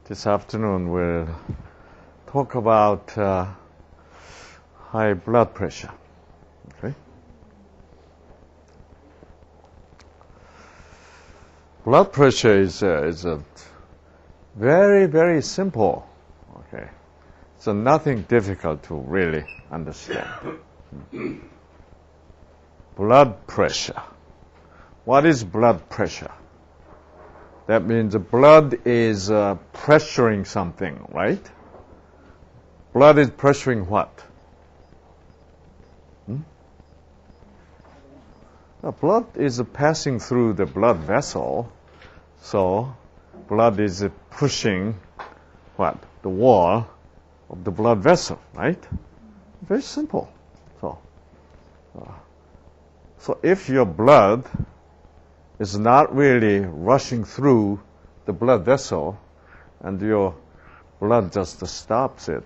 This afternoon we'll talk about high blood pressure. Okay? Blood pressure is a very, very simple. Okay, so nothing difficult to really understand. Blood pressure. What is blood pressure? That means the blood is pressuring something, right? Blood is pressuring what? The blood is passing through the blood vessel, so blood is pushing what? The wall of the blood vessel, right? Very simple. So if your blood is not really rushing through the blood vessel, and your blood just stops it.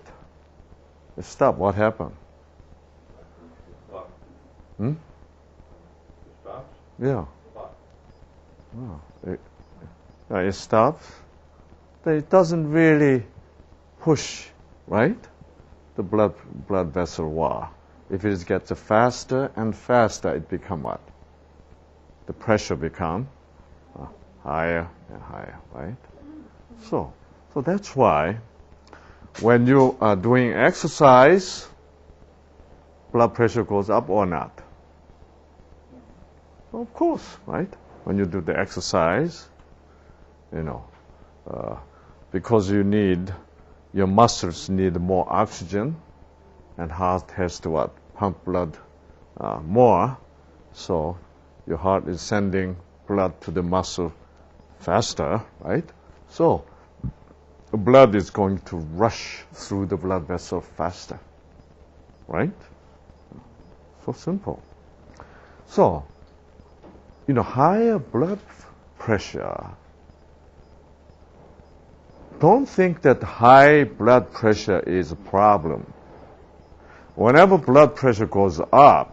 It stops. What happened? It stops? Yeah. Oh, it stops. Then it doesn't really push, right? The blood vessel wall. If it gets faster and faster, it becomes what? The pressure becomes higher and higher, right? So that's why when you are doing exercise, blood pressure goes up or not? Well, of course, right? When you do the exercise, because your muscles need more oxygen, and heart has to what? Pump blood more, so your heart is sending blood to the muscle faster, right? So the blood is going to rush through the blood vessel faster, right? So simple. So, higher blood pressure. Don't think that high blood pressure is a problem. Whenever blood pressure goes up,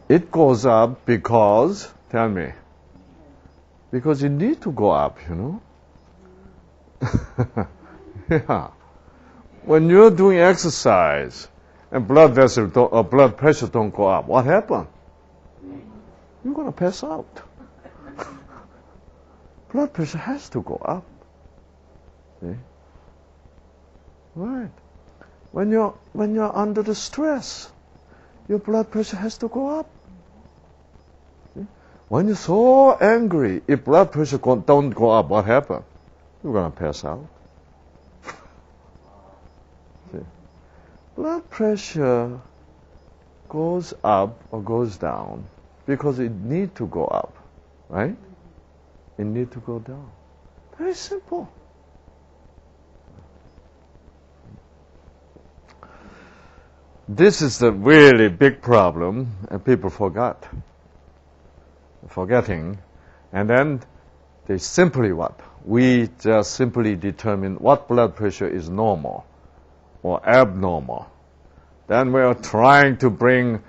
it goes up because, tell me, because you need to go up, Yeah. When you're doing exercise and blood pressure don't go up, what happens? You're going to pass out. Blood pressure has to go up. See? Right. When you're under the stress, your blood pressure has to go up. See? When you're so angry, if blood pressure don't go up, what happens? You're going to pass out. See? Blood pressure goes up or goes down because it needs to go up, right? It needs to go down. Very simple. This is the really big problem, and people forgetting, and then they simply what? We just simply determine what blood pressure is normal or abnormal. Then we are trying to bring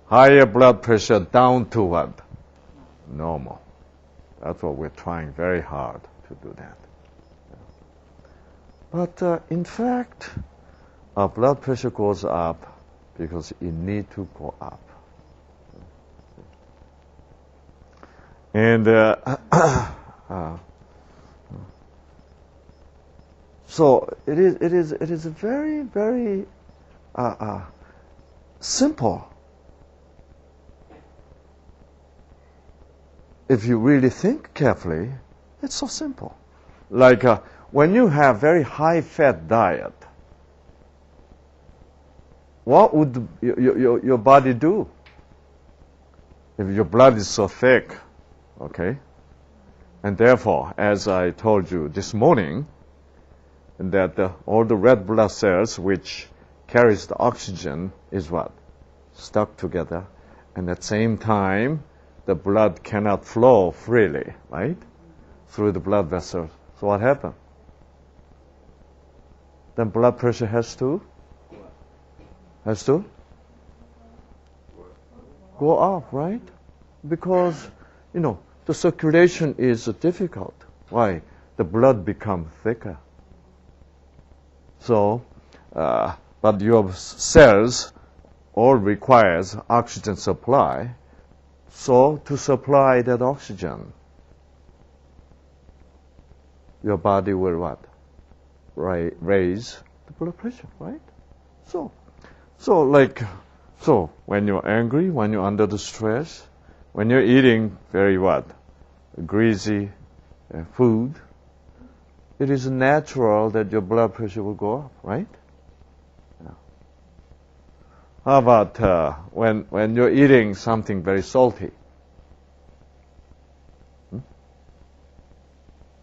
higher blood pressure down to what? Normal. That's what we're trying very hard to do that. But in fact, our blood pressure goes up because it needs to go up. And so it is a very, very simple. If you really think carefully, it's so simple. Like when you have very high-fat diet, what would your body do? If your blood is so thick, okay? And therefore, as I told you this morning, that all the red blood cells which carries the oxygen is what? Stuck together. And at the same time, the blood cannot flow freely, right? Through the blood vessels. So what happens? Then blood pressure has to go up, right? Because, the circulation is difficult. Why? the blood becomes thicker. So, but your cells all requires oxygen supply. So to supply that oxygen, your body will what? Raise the blood pressure, right? So when you're angry, when you're under the stress, when you're eating very what? Greasy food, it is natural that your blood pressure will go up, right? Yeah. How about when you're eating something very salty?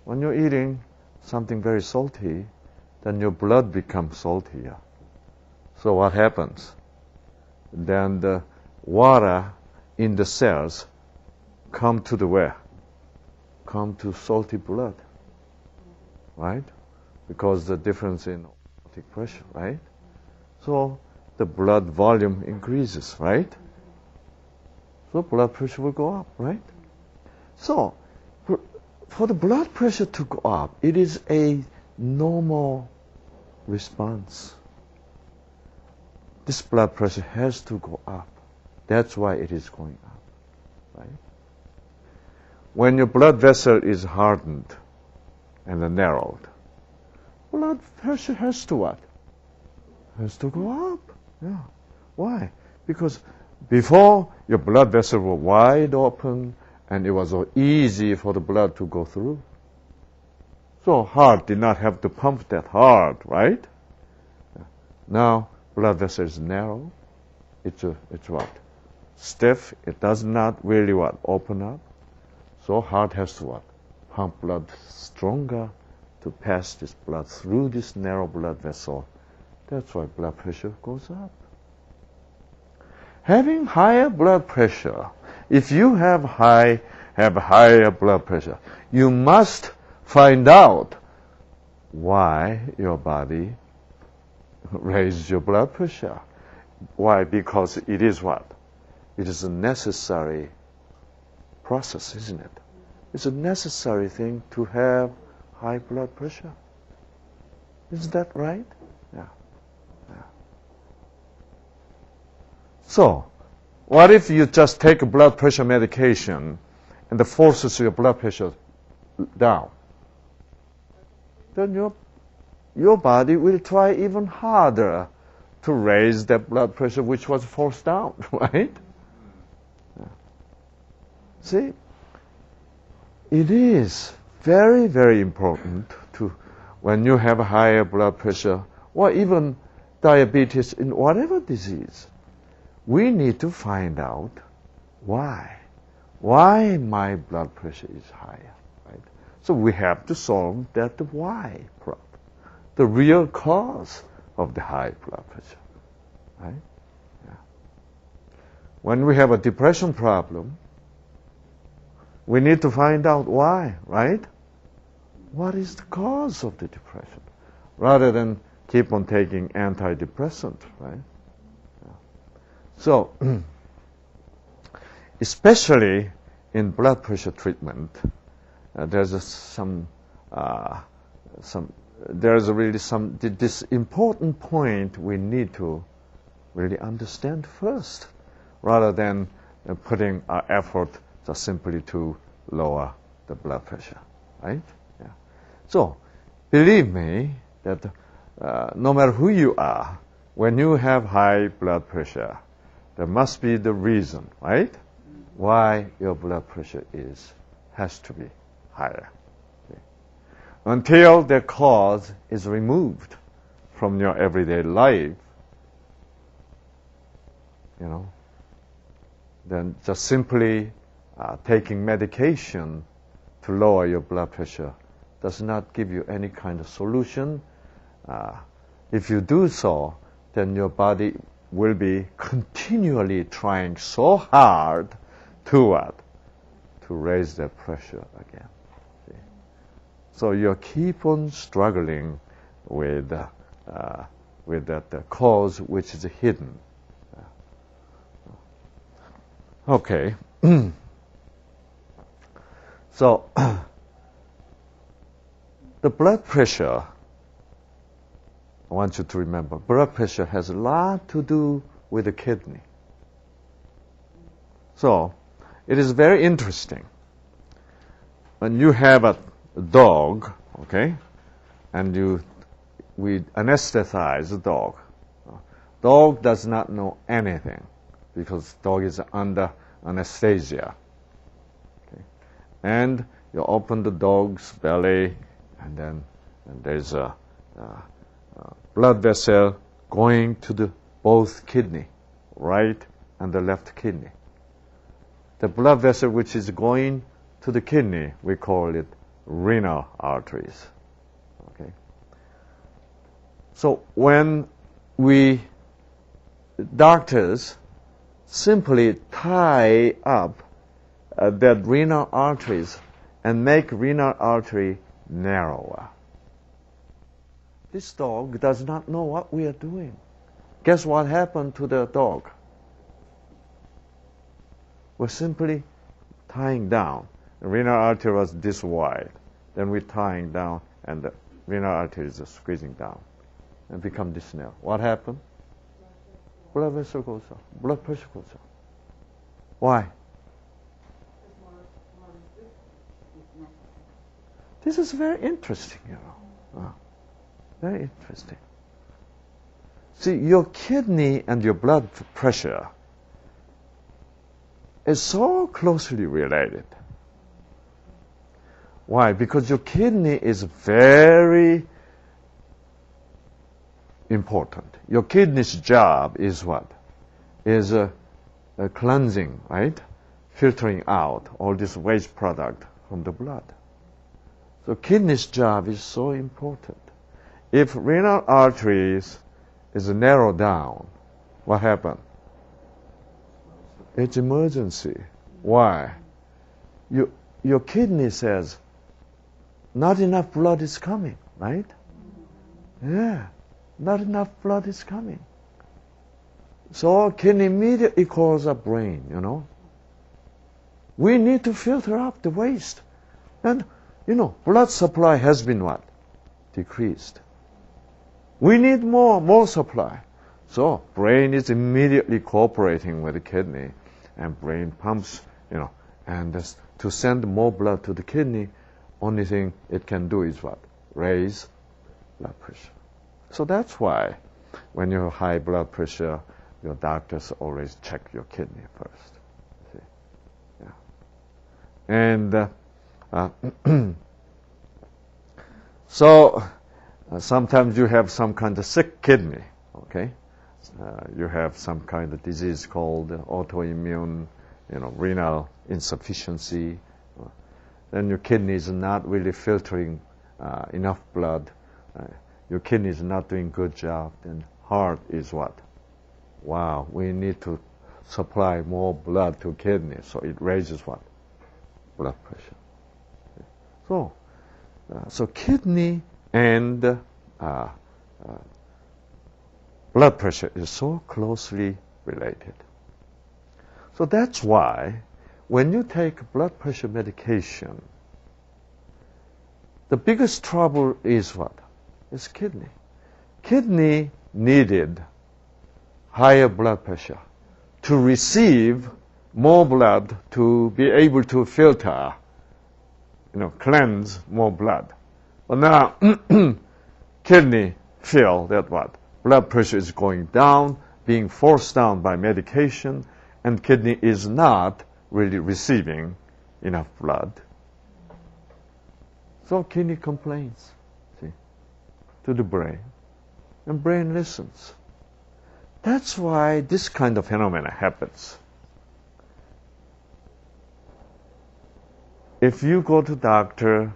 When you're eating something very salty, then your blood becomes saltier. So what happens? Then the water in the cells come to the where? Come to salty blood, right? Because the difference in osmotic pressure, right? So the blood volume increases, right? So blood pressure will go up, right? So for the blood pressure to go up, it is a normal response. This blood pressure has to go up. That's why it is going up, right? When your blood vessel is hardened and narrowed, blood pressure has to what? Has to go up. Yeah. Why? Because before your blood vessels were wide open and it was so easy for the blood to go through. So heart did not have to pump that hard, right? Now blood vessel is narrow. It's what? Stiff. It does not really what? Open up. So heart has to what? Pump blood stronger to pass this blood through this narrow blood vessel. That's why blood pressure goes up. Having higher blood pressure, if you have higher blood pressure, you must find out why your body raises your blood pressure. Why? Because it is what? It is a necessary process, isn't it? It's a necessary thing to have high blood pressure. Isn't that right? Yeah. So, what if you just take a blood pressure medication and it forces your blood pressure down? Then your body will try even harder to raise that blood pressure which was forced down, right? Yeah. See, it is very, very important to, when you have a higher blood pressure or even diabetes in whatever disease, we need to find out why my blood pressure is higher, right? So we have to solve that why problem, the real cause of the high blood pressure, right? Yeah. When we have a depression problem, we need to find out why, right? What is the cause of the depression? Rather than keep on taking antidepressant, right? So, especially in blood pressure treatment, there's this important point we need to really understand first, rather than putting our effort just simply to lower the blood pressure, right? Yeah. So, believe me that no matter who you are, when you have high blood pressure, there must be the reason, right? Why your blood pressure has to be higher. Okay. Until the cause is removed from your everyday life, then just simply taking medication to lower your blood pressure does not give you any kind of solution. If you do so, then your body will be continually trying so hard to what? To raise that pressure again. See? So you keep on struggling with that cause which is hidden. Okay. So The blood pressure, I want you to remember, blood pressure has a lot to do with the kidney. So, it is very interesting. When you have a dog, okay, and we anesthetize the dog. Dog does not know anything because dog is under anesthesia. Okay. And you open the dog's belly, and there's a blood vessel going to the both kidney, right and the left kidney. The blood vessel which is going to the kidney, we call it renal arteries. Okay. So when doctors simply tie up that renal arteries and make renal artery narrower. This dog does not know what we are doing. Guess what happened to the dog? We're simply tying down. The renal artery was this wide. Then we're tying down, and the renal artery is squeezing down and become this narrow. What happened? Blood vessel goes up. Blood pressure goes up. Why? This is very interesting, you know. Very interesting. See, your kidney and your blood pressure is so closely related. Why? Because your kidney is very important. Your kidney's job is what? Is a cleansing, right? Filtering out all this waste product from the blood. So kidney's job is so important. If renal arteries is narrowed down, what happens? It's emergency. Why? Your kidney says, not enough blood is coming, right? Yeah, not enough blood is coming. So kidney immediately calls up brain, you know. We need to filter out the waste. And, you know, blood supply has been what? Decreased. We need more supply. So brain is immediately cooperating with the kidney, and brain pumps, you know, and to send more blood to the kidney, only thing it can do is what? Raise blood pressure. So that's why when you have high blood pressure, your doctors always check your kidney first. See? Yeah. And so sometimes you have some kind of sick kidney, okay? You have some kind of disease called autoimmune, you know, renal insufficiency. Then your kidney is not really filtering enough blood. Your kidney is not doing good job. Then heart is what? Wow, we need to supply more blood to kidney. So it raises what? Blood pressure. So kidney and blood pressure is so closely related. So that's why when you take blood pressure medication, the biggest trouble is what? It's kidney. Kidney needed higher blood pressure to receive more blood to be able to filter, you know, cleanse more blood. But now kidney feel that what? Blood pressure is going down, being forced down by medication, and kidney is not really receiving enough blood. So kidney complains, see, to the brain, and brain listens. That's why this kind of phenomena happens. If you go to doctor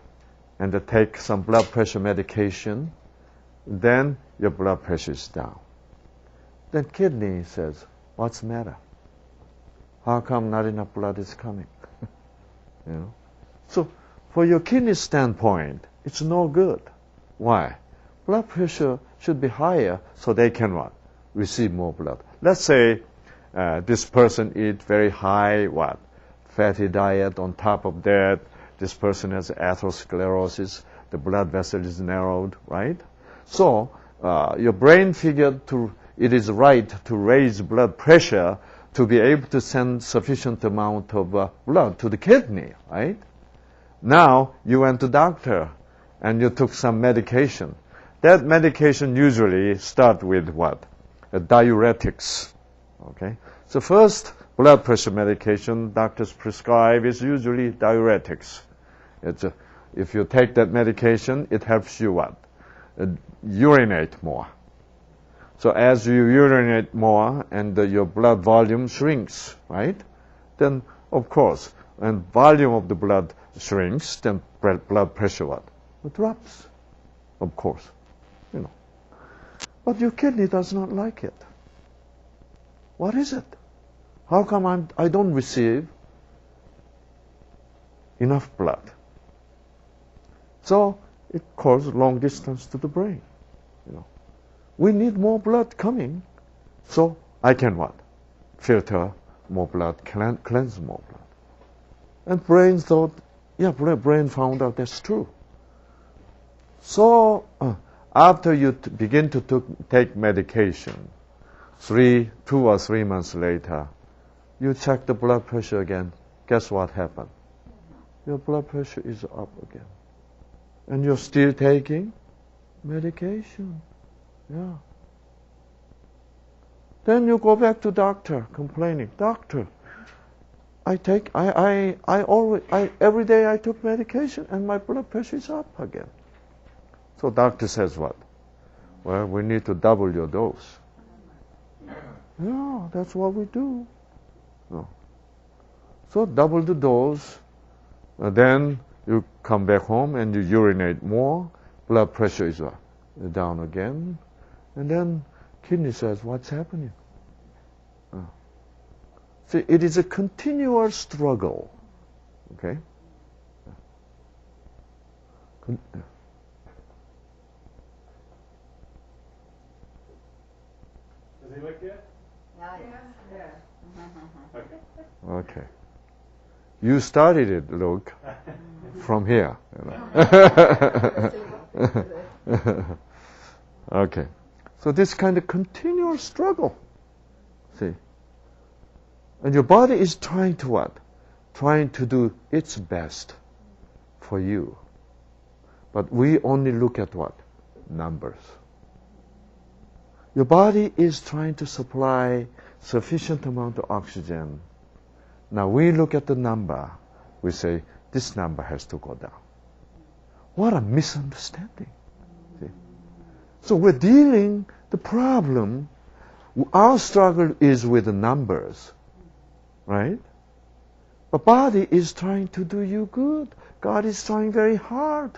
and take some blood pressure medication, then your blood pressure is down. Then kidney says, what's the matter? How come not enough blood is coming? You know? So for your kidney standpoint, it's no good. Why? Blood pressure should be higher so they can what? Receive more blood. Let's say this person eat very high fatty diet. On top of that, this person has atherosclerosis. the blood vessel is narrowed, right? So your brain figured it is right to raise blood pressure to be able to send sufficient amount of blood to the kidney, right? Now you went to doctor and you took some medication. That medication usually start with what? Diuretics, okay? So first blood pressure medication doctors prescribe is usually diuretics. If you take that medication, it helps you what? Urinate more. So as you urinate more and your blood volume shrinks, right? Then, of course, when volume of the blood shrinks, then blood pressure what? It drops, of course, you know. But your kidney does not like it. What is it? How come I don't receive enough blood? So it calls long distance to the brain, you know. We need more blood coming, so I can what? Filter more blood, cleanse more blood. And brain thought, yeah, brain found out that's true. So after you begin to take medication, 2 or 3 months later, you check the blood pressure again. Guess what happened? Your blood pressure is up again. And you're still taking medication. Yeah. Then you go back to doctor complaining, doctor, every day I took medication and my blood pressure is up again. So doctor says what? Well, we need to double your dose. Yeah, that's what we do. No. So double the dose, then you come back home and you urinate more, blood pressure is down again, and then kidney says, what's happening? See, it is a continual struggle, okay? Does he look good? Yeah. Okay. You started it, Luke, from here. You know. Okay. So this kind of continual struggle, see. And your body is trying to what? Trying to do its best for you. But we only look at what? Numbers. Your body is trying to supply sufficient amount of oxygen. Now we look at the number, we say, this number has to go down. What a misunderstanding. See? So we're dealing the problem, our struggle is with the numbers, right? But body is trying to do you good. God is trying very hard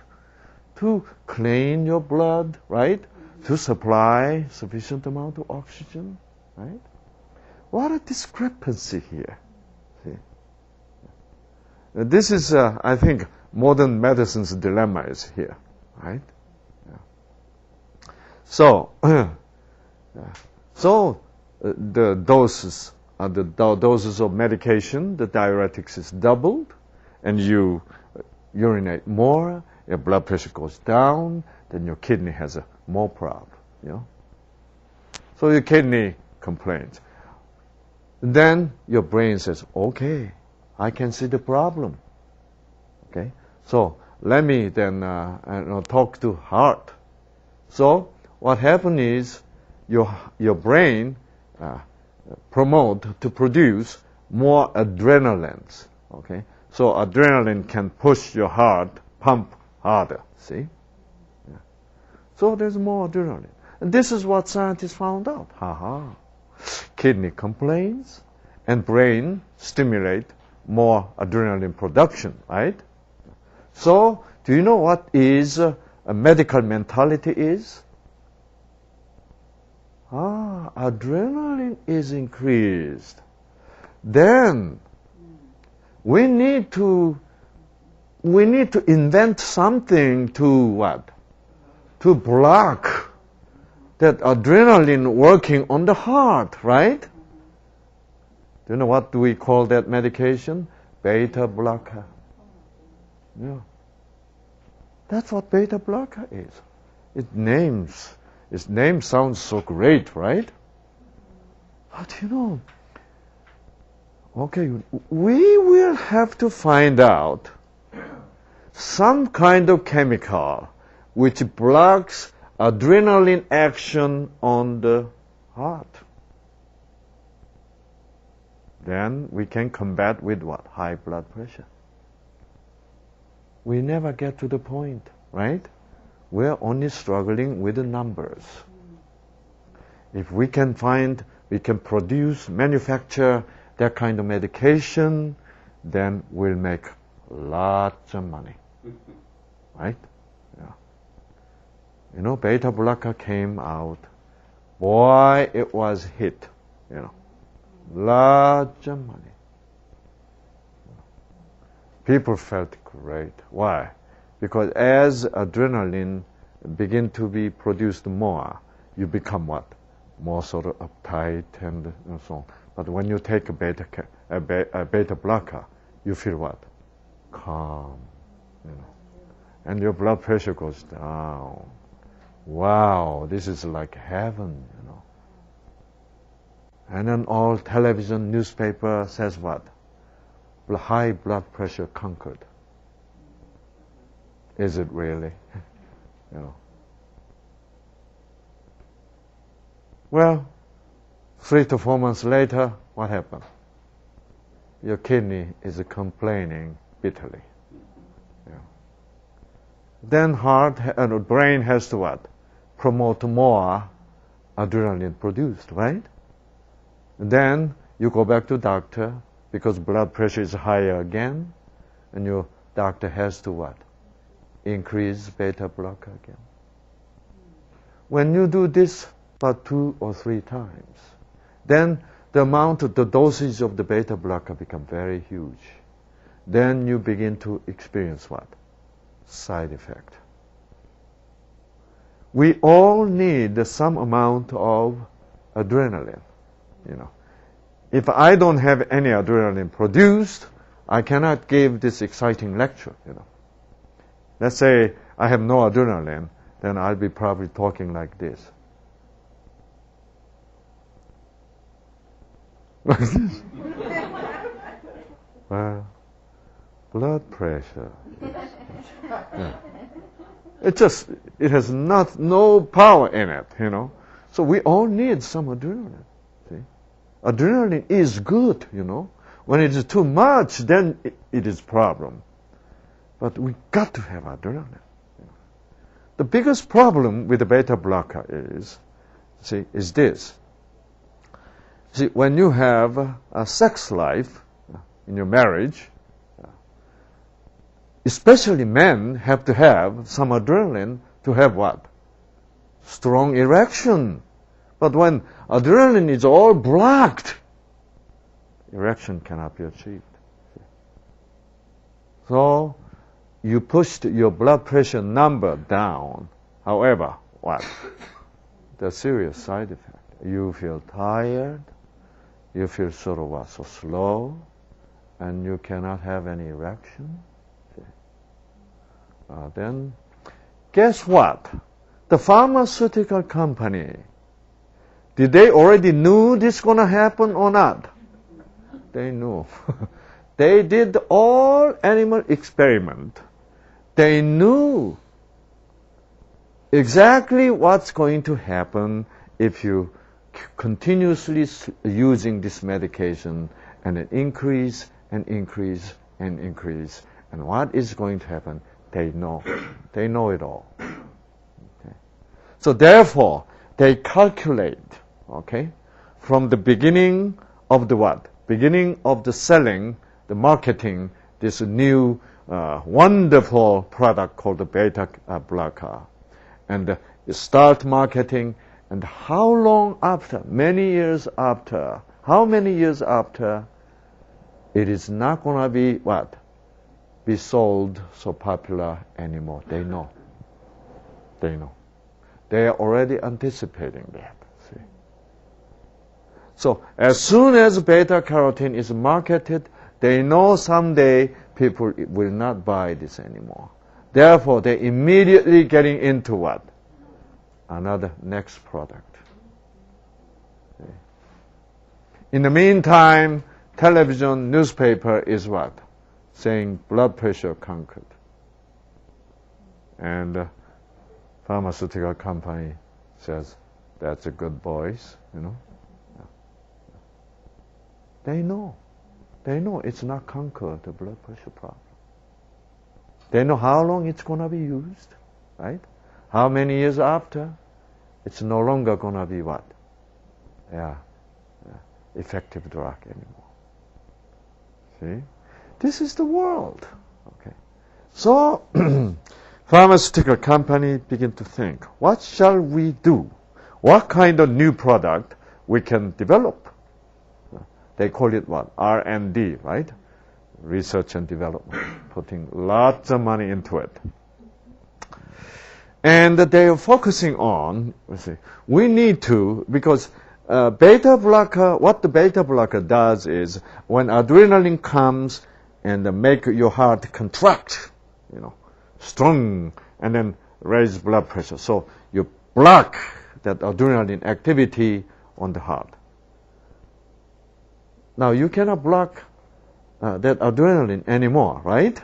to clean your blood, right? To supply sufficient amount of oxygen, right? What a discrepancy here. See? This is, I think, modern medicine's dilemma is here, right? Yeah. So, the doses of medication, the diuretics is doubled, and you urinate more, your blood pressure goes down, then your kidney has more problem, you know. So your kidney complains. Then your brain says, okay, I can see the problem. Okay, so let me then talk to heart. So what happens is your brain to produce more adrenaline. Okay, so adrenaline can push your heart pump harder. See, yeah. So there's more adrenaline, and this is what scientists found out. Kidney complains, and brain stimulate more adrenaline production, right? So, do you know what is a medical mentality is? Adrenaline is increased. Then we need to invent something to what? To block that adrenaline working on the heart, right? Do you know what do we call that medication? Beta blocker. Yeah. That's what beta blocker is. Its name sounds so great, right? But okay, we will have to find out some kind of chemical which blocks adrenaline action on the heart. Then we can combat with what? High blood pressure. We never get to the point, right? We're only struggling with the numbers. If we can produce, manufacture that kind of medication, then we'll make lots of money, right? Yeah. Beta blocker came out. Boy, it was hit, lots of money. People felt great. Why? Because as adrenaline begin to be produced more, you become what? More sort of uptight and so on. But when you take a beta blocker, you feel what? Calm. And your blood pressure goes down. Wow, this is like heaven, And then all television, newspaper says what? High blood pressure conquered. Is it really? Well, 3 to 4 months later, what happened? Your kidney is complaining bitterly. Then heart and brain has to what? Promote more adrenaline produced, right? Then you go back to doctor because blood pressure is higher again, and your doctor has to what? Increase beta blocker again. When you do this about 2 or 3 times, then the dosage of the beta blocker become very huge. Then you begin to experience what? Side effect. We all need some amount of adrenaline, If I don't have any adrenaline produced, I cannot give this exciting lecture, Let's say I have no adrenaline, then I'll be probably talking like this. Like this. Well, blood pressure. Yeah. It has no power in it, So we all need some adrenaline. See? Adrenaline is good, When it is too much, then it is problem. But we got to have adrenaline. The biggest problem with the beta blocker is this. See, when you have a sex life in your marriage, especially men have to have some adrenaline to have what? Strong erection. But when adrenaline is all blocked, erection cannot be achieved. So you pushed your blood pressure number down. However, what? The serious side effect. You feel tired. You feel sort of so slow, and you cannot have any erection. Then, guess what? The pharmaceutical company, did they already knew this gonna happen or not? They knew. They did all animal experiment. They knew exactly what's going to happen if you continuously using this medication, and it increase and increase and increase. And what is going to happen? They know. They know it all. Okay. So therefore, they calculate, from the beginning of the what? Beginning of the selling, the marketing, this new wonderful product called the beta blocker. And start marketing, and how long after? Many years after. How many years after? It is not going to be what? Be sold so popular anymore. They know. They know. They are already anticipating that. See? So as soon as beta carotene is marketed, they know someday people will not buy this anymore. Therefore, they're immediately getting into what? Another next product. In the meantime, television, newspaper is what? Saying blood pressure conquered. And pharmaceutical company says, that's a good boys, you know. They know it's not conquered, the blood pressure problem. They know how long it's going to be used, right? How many years after, it's no longer going to be what? Effective drug anymore. See? This is the world. Okay. So, pharmaceutical company begin to think, what shall we do? What kind of new product we can develop? They call it what? R&D, right? Research and development, putting lots of money into it. And they are focusing on, we need to, because beta blocker, what the beta blocker does is, when adrenaline comes and make your heart contract, you know, strong, and then raise blood pressure. So you block that adrenaline activity on the heart. Now you cannot block that adrenaline anymore, right?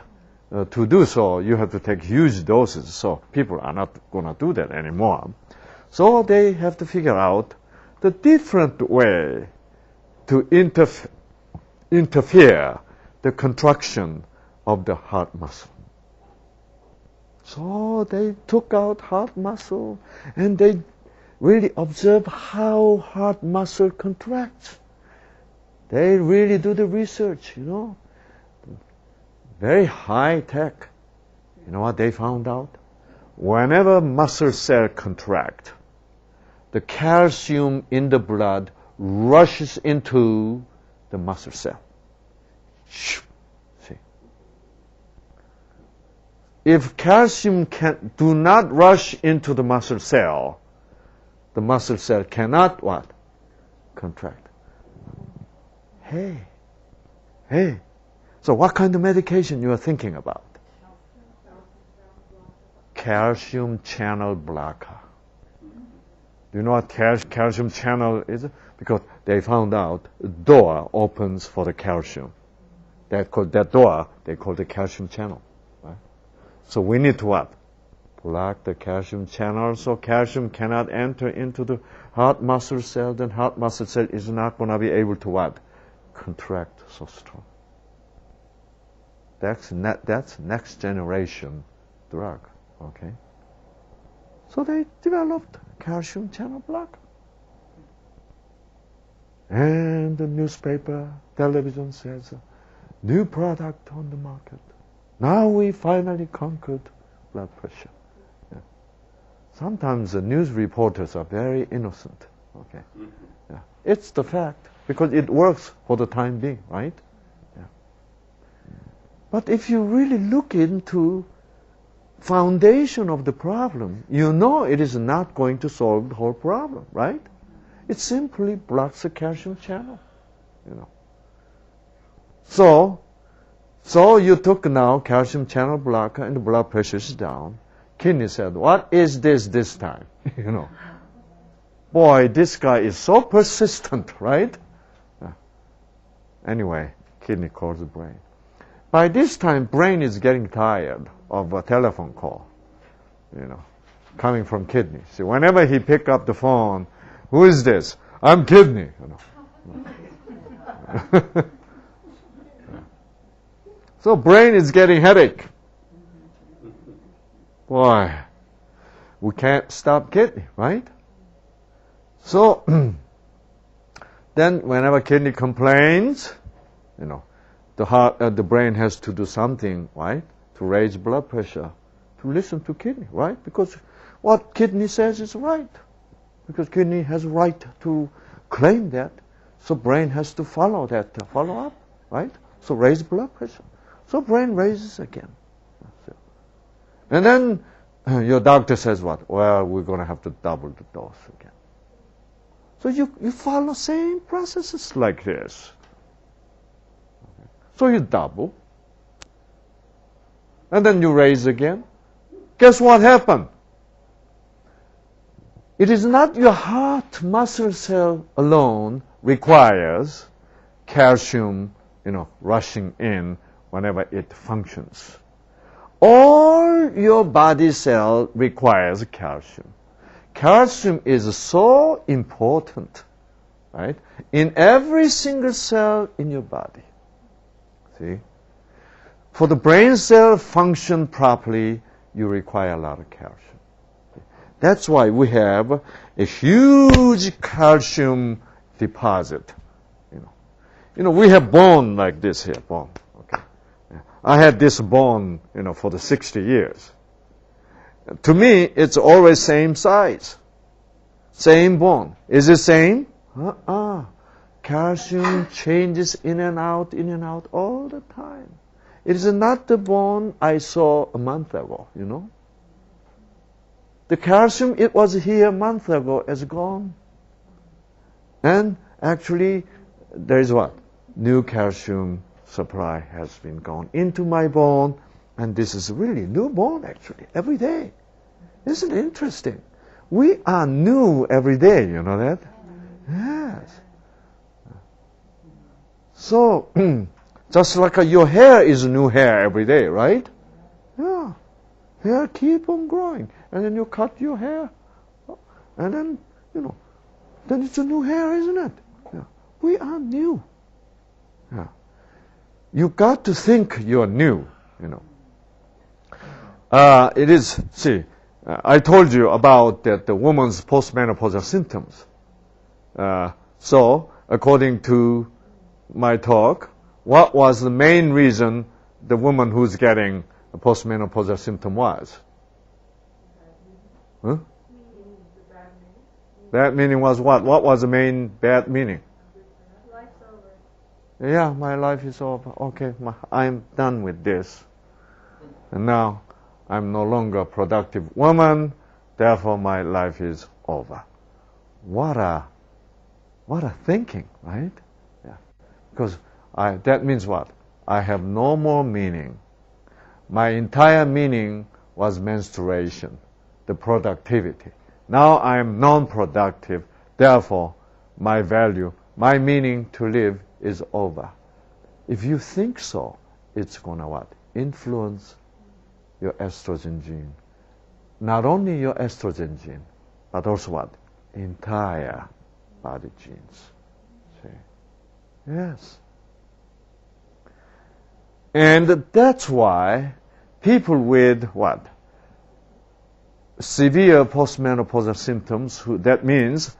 To do so, you have to take huge doses. So people are not going to do that anymore. So they have to figure out the different way to interfere the contraction of the heart muscle. So they took out heart muscle and they really observe how heart muscle contracts. They really do the research, you know. Very high tech. You know what they found out? Whenever muscle cell contract, the calcium in the blood rushes into the muscle cell. See? If calcium do not rush into the muscle cell cannot what? Contract. Hey. So what kind of medication you are thinking about? Calcium channel blocker. Do you know what calcium channel is? Because they found out a door opens for the calcium. That door, they call the calcium channel. Right? So we need to what? Block the calcium channel so calcium cannot enter into the heart muscle cell. Then heart muscle cell is not going to be able to what? Contract so strong. That's next generation drug. Okay. So they developed calcium channel blocker. And the newspaper, television says, new product on the market. Now we finally conquered blood pressure. Yeah. Sometimes the news reporters are very innocent. Okay. Yeah. It's the fact, because it works for the time being, right? Yeah. But if you really look into foundation of the problem, you know it is not going to solve the whole problem, right? It simply blocks the calcium channel, you know. So you took now calcium channel blocker and the blood pressure is down. Kidney said, what is this time? You know. Boy, this guy is so persistent, right? Anyway, kidney calls the brain. By this time, brain is getting tired of a telephone call, you know, coming from kidney. See, whenever he pick up the phone, who is this? I'm kidney. You know. So brain is getting headache. Boy, we can't stop kidney, right? So then whenever kidney complains, you know, the brain has to do something, right? To raise blood pressure, to listen to kidney, right? Because what kidney says is right. Because kidney has right to claim that. So brain has to follow that, follow up, right? So raise blood pressure. So brain raises again. And then your doctor says what? Well, we're going to have to double the dose again. So you follow same processes like this. So you double. And then you raise again. guess what happened? It is not your heart muscle cell alone requires calcium, rushing in whenever it functions. All your body cell requires calcium. Calcium is so important, right? In every single cell in your body. See? For the brain cell function properly, you require a lot of calcium. That's why we have a huge calcium deposit. We have bone like this here, bone. Okay. I had this bone, for the 60 years. To me, it's always same size. Same bone. Is it same? Calcium changes in and out all the time. It is not the bone I saw a month ago, The calcium, it was here a month ago, is gone. And actually, there is what? New calcium supply has been gone into my bone, and this is really new bone, actually, every day. Isn't it interesting? We are new every day, you know that? Yes. So, just like your hair is new hair every day, right? Yeah. Hair keep on growing. And then you cut your hair. And then, then it's a new hair, isn't it? Yeah. We are new. Yeah. You got to think you're new, It is, I told you about that the woman's postmenopausal symptoms. So, according to my talk, what was the main reason the woman who's getting a postmenopausal symptom was? Huh? Bad meaning was what? What was the main bad meaning? Life's over. Yeah, my life is over. Okay, I'm done with this. And now I'm no longer a productive woman, therefore my life is over. What a thinking, right? Yeah. Because that means what? I have no more meaning. My entire meaning was menstruation, the productivity. Now I am non-productive, therefore my value, my meaning to live is over. If you think so, it's going to what? Influence your estrogen gene. Not only your estrogen gene, but also what? Entire body genes. See? Yes. And that's why people with what? Severe postmenopausal symptoms, that means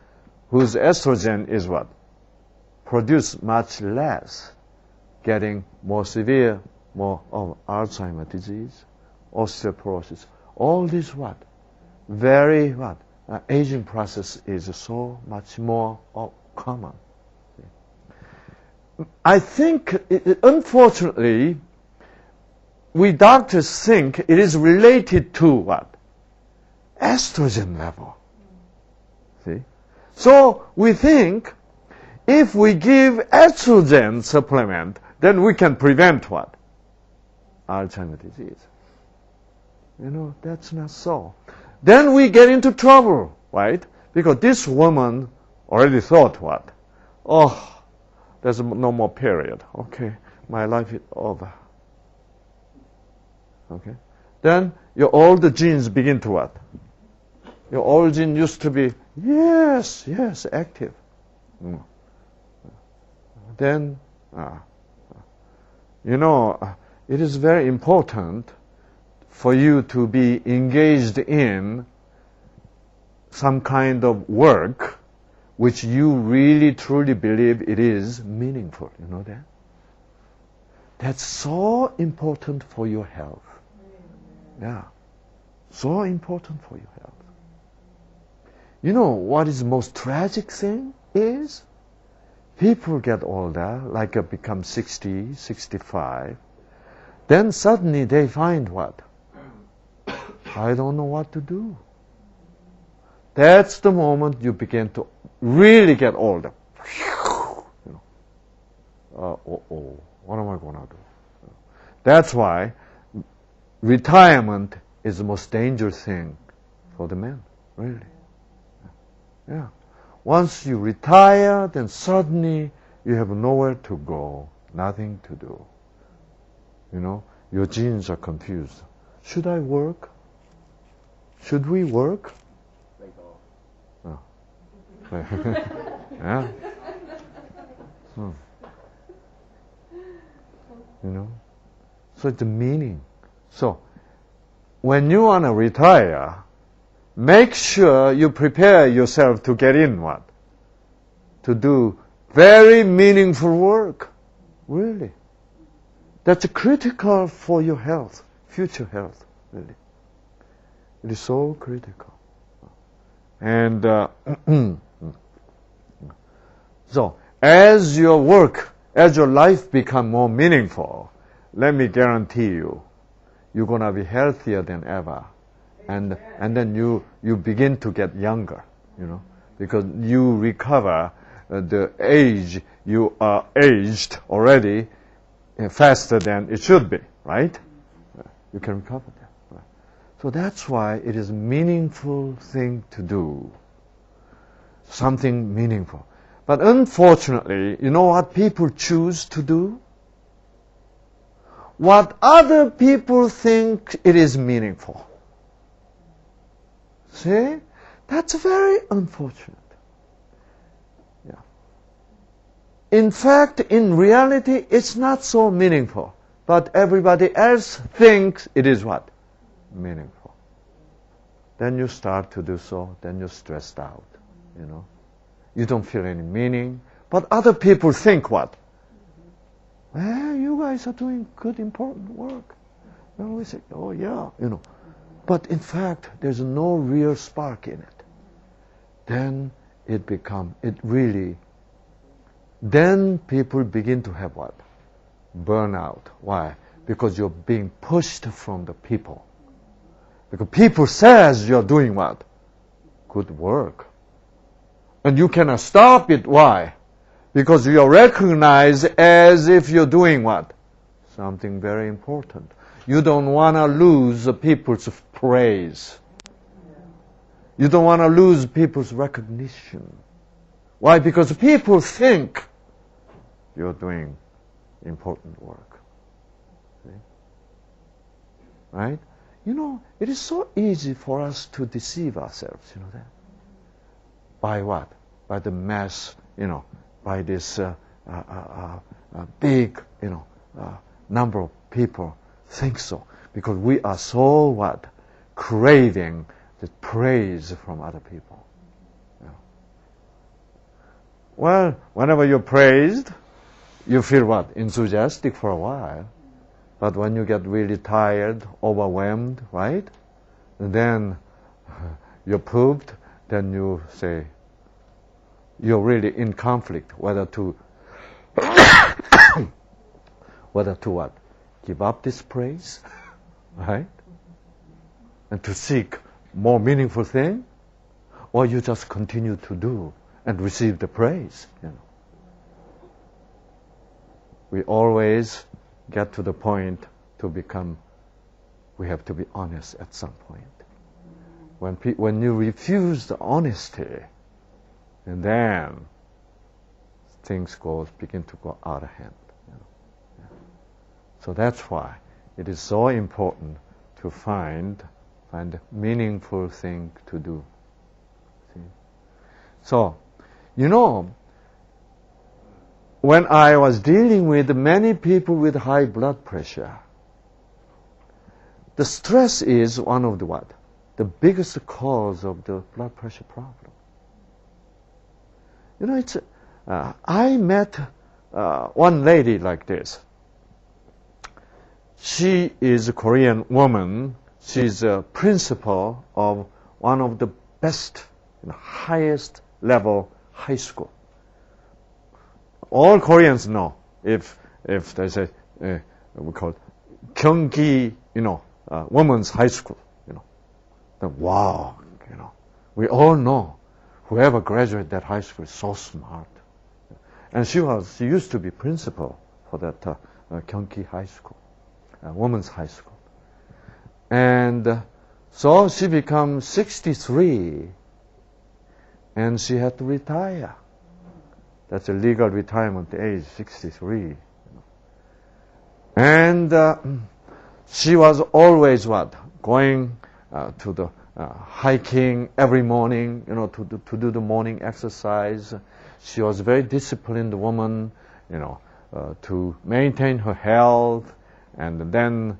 whose estrogen is what? Produced much less, getting more severe, more of Alzheimer's disease, osteoporosis. All this what? Very what? Aging process is so much more common. I think, unfortunately, we doctors think it is related to what? Estrogen level. See? So we think if we give estrogen supplement, then we can prevent what? Alzheimer's disease. That's not so. Then we get into trouble, right? Because this woman already thought what? Oh, there's no more period. Okay, my life is over. Okay. Then your old genes begin to what? Your old gene used to be, yes, active. Then, it is very important for you to be engaged in some kind of work which you really truly believe it is meaningful. You know that? That's so important for your health. Yeah. So important for your health. You know what is the most tragic thing is? People get older, like become 60, 65. Then suddenly they find what? I don't know what to do. That's the moment you begin to really get older. What am I going to do? That's why retirement is the most dangerous thing for the man, really. Yeah. Once you retire, then suddenly you have nowhere to go, nothing to do. You know, your genes are confused. Should I work? Should we work? Oh. Yeah. You know, so it's the meaning. So when you want to retire, make sure you prepare yourself to get in what? To do very meaningful work. Really. That's critical for your health, future health, really. It is so critical. And so, as your work, as your life become more meaningful, let me guarantee you, you're going to be healthier than ever. And then you begin to get younger, you know, because you recover the age, you are aged already faster than it should be, right? You can recover that. Right? So that's why it is a meaningful thing to do. Something meaningful. But unfortunately, you know what people choose to do? What other people think it is meaningful. See? That's very unfortunate. Yeah. In fact, in reality, it's not so meaningful. But everybody else thinks it is what? Meaningful. Then you start to do so, then you're stressed out, you know. You don't feel any meaning. But other people think what? Well, you guys are doing good, important work. And we say, oh yeah, you know. But in fact, there's no real spark in it. Then then people begin to have what? Burnout. Why? Because you're being pushed from the people. Because people says you're doing what? Good work. And you cannot stop it. Why? Because you're recognized as if you're doing what? Something very important. You don't want to lose people's praise. You don't want to lose people's recognition. Why? Because people think you're doing important work. See? Right? You know, it is so easy for us to deceive ourselves, you know that? By what? By the mass, you know, by this big, you know, number of people think so. Because we are so what? Craving the praise from other people. Yeah. Well, whenever you're praised, you feel what? Enthusiastic for a while. But when you get really tired, overwhelmed, right? And then you're pooped, then you say, you're really in conflict whether to what? Give up this praise, right? And to seek more meaningful thing, or you just continue to do and receive the praise, you know. We always get to the point to become, we have to be honest at some point. When you refuse the honesty, and then things begin to go out of hand. You know? Yeah. So that's why it is so important to find a meaningful thing to do. See? So, you know, when I was dealing with many people with high blood pressure, the stress is one of the what? The biggest cause of the blood pressure problem. You know, I met one lady like this. She is a Korean woman. She's a principal of one of the best, highest level high school. All Koreans know if they say we call it Gyeonggi, women's high school. Then wow, we all know. Whoever graduated that high school is so smart. And she used to be principal for that Gyeonggi High School, women's high school. And So she became 63 and she had to retire. That's a legal retirement age, 63. And she was always what? Going to the hiking every morning, to do the morning exercise. She was a very disciplined woman, to maintain her health, and then,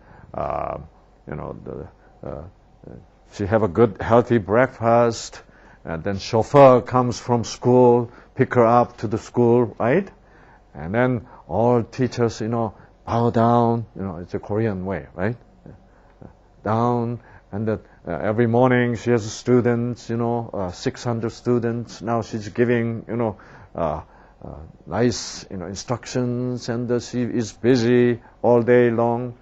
she have a good, healthy breakfast, and then chauffeur comes from school, pick her up to the school, right? And then all teachers, bow down, it's a Korean way, right? Down, and every morning she has students, 600 students. Now she's giving, nice, instructions, and she is busy all day long.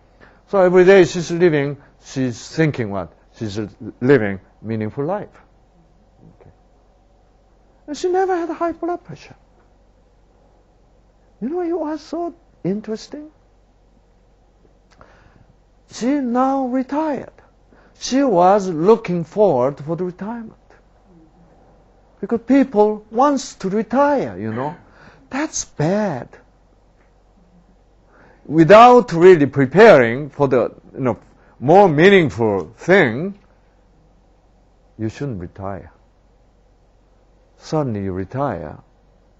So every day she's thinking what? She's living meaningful life. Okay. And she never had high blood pressure. It was so interesting. She now retired. She was looking forward for the retirement. Because people wants to retire, That's bad. Without really preparing for the, more meaningful thing, you shouldn't retire. Suddenly you retire,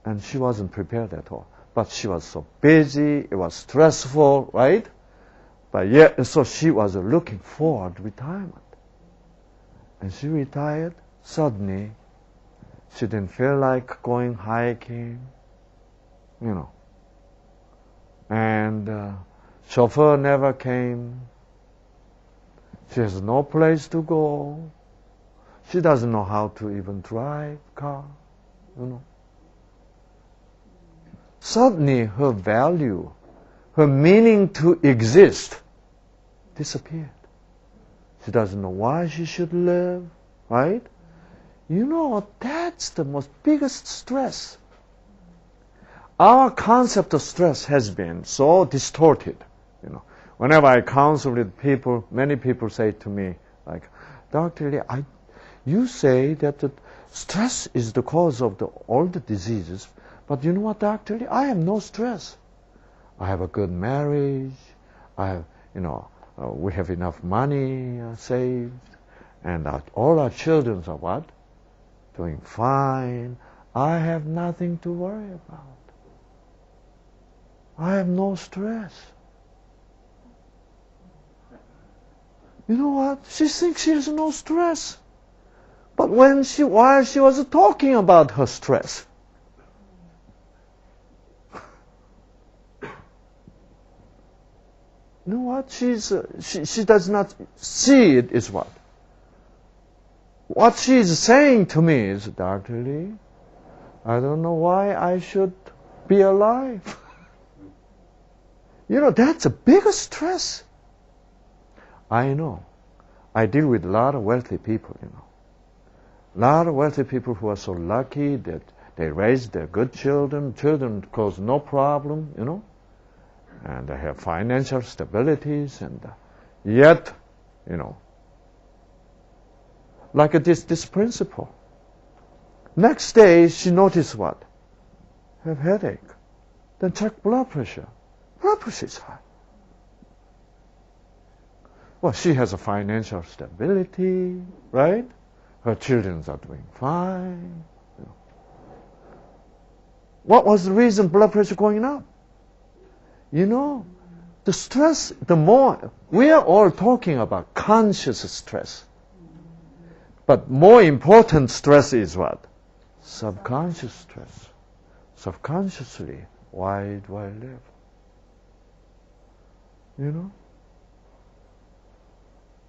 and she wasn't prepared at all. But she was so busy, it was stressful, right? But yet, so she was looking forward to retirement. And she retired, suddenly, she didn't feel like going hiking, And chauffeur never came. She has no place to go. She doesn't know how to even drive car, Suddenly her value, her meaning to exist disappeared. She doesn't know why she should live, right? That's the most biggest stress. Our concept of stress has been so distorted, Whenever I counsel with people, many people say to me, like, Dr. Lee, you say that the stress is the cause of all the diseases, but you know what, Dr. Lee? I have no stress. I have a good marriage. I have, we have enough money saved, and all our children are what? Doing fine. I have nothing to worry about. I have no stress. You know what? She thinks she has no stress. But while she was talking about her stress, you know what? She does not see it is what? What she is saying to me is, Dr. Lee, I don't know why I should be alive. That's the biggest stress. I know. I deal with a lot of wealthy people, A lot of wealthy people who are so lucky that they raise their good children. Children cause no problem, And they have financial stabilities, and yet, like this principle. Next day, she noticed what? Have headache. Then check blood pressure. Blood pressure is high. Well, she has a financial stability, right? Her children are doing fine. What was the reason blood pressure going up? The stress, we are all talking about conscious stress. But more important stress is what? Subconscious stress. Subconsciously, why do I live?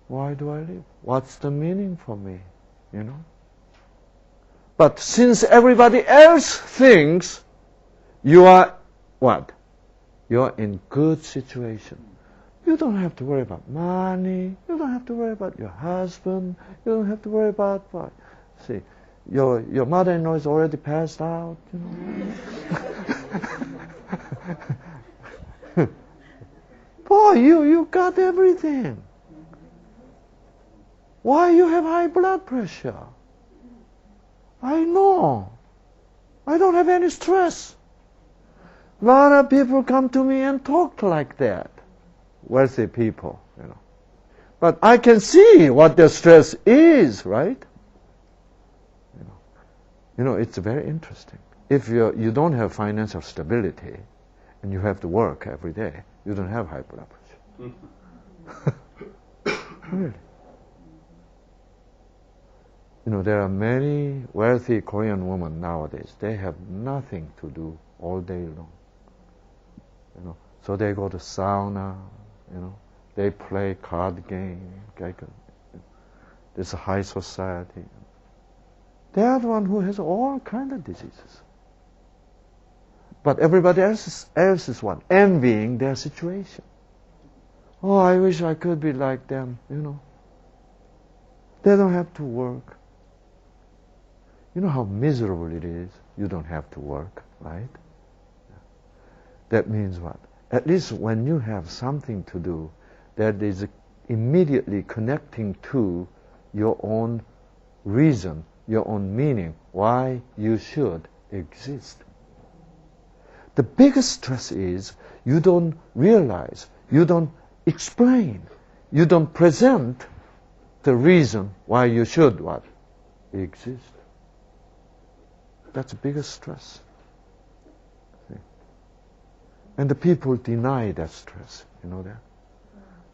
Why do I live? What's the meaning for me? But since everybody else thinks you are what? You're in good situation. You don't have to worry about money. You don't have to worry about your husband. You don't have to worry about what? See, your mother-in-law is already passed out. Boy, you got everything. Why you have high blood pressure? I know. I don't have any stress. A lot of people come to me and talk like that. Wealthy people, you know. But I can see what their stress is, right? You know, it's very interesting. If you don't have financial stability and you have to work every day, you don't have high blood pressure. Really. You know, there are many wealthy Korean women nowadays. They have nothing to do all day long. You know, so they go to sauna. You know, they play card game. This is high society. They are the one who has all kind of diseases. But everybody else is what? Envying their situation. Oh, I wish I could be like them, you know. They don't have to work. You know how miserable it is? You don't have to work, right? That means what? At least when you have something to do, that is immediately connecting to your own reason, your own meaning, why you should exist. The biggest stress is you don't realize, you don't explain, you don't present the reason why you should what? Exist. That's the biggest stress. See? And the people deny that stress, you know that?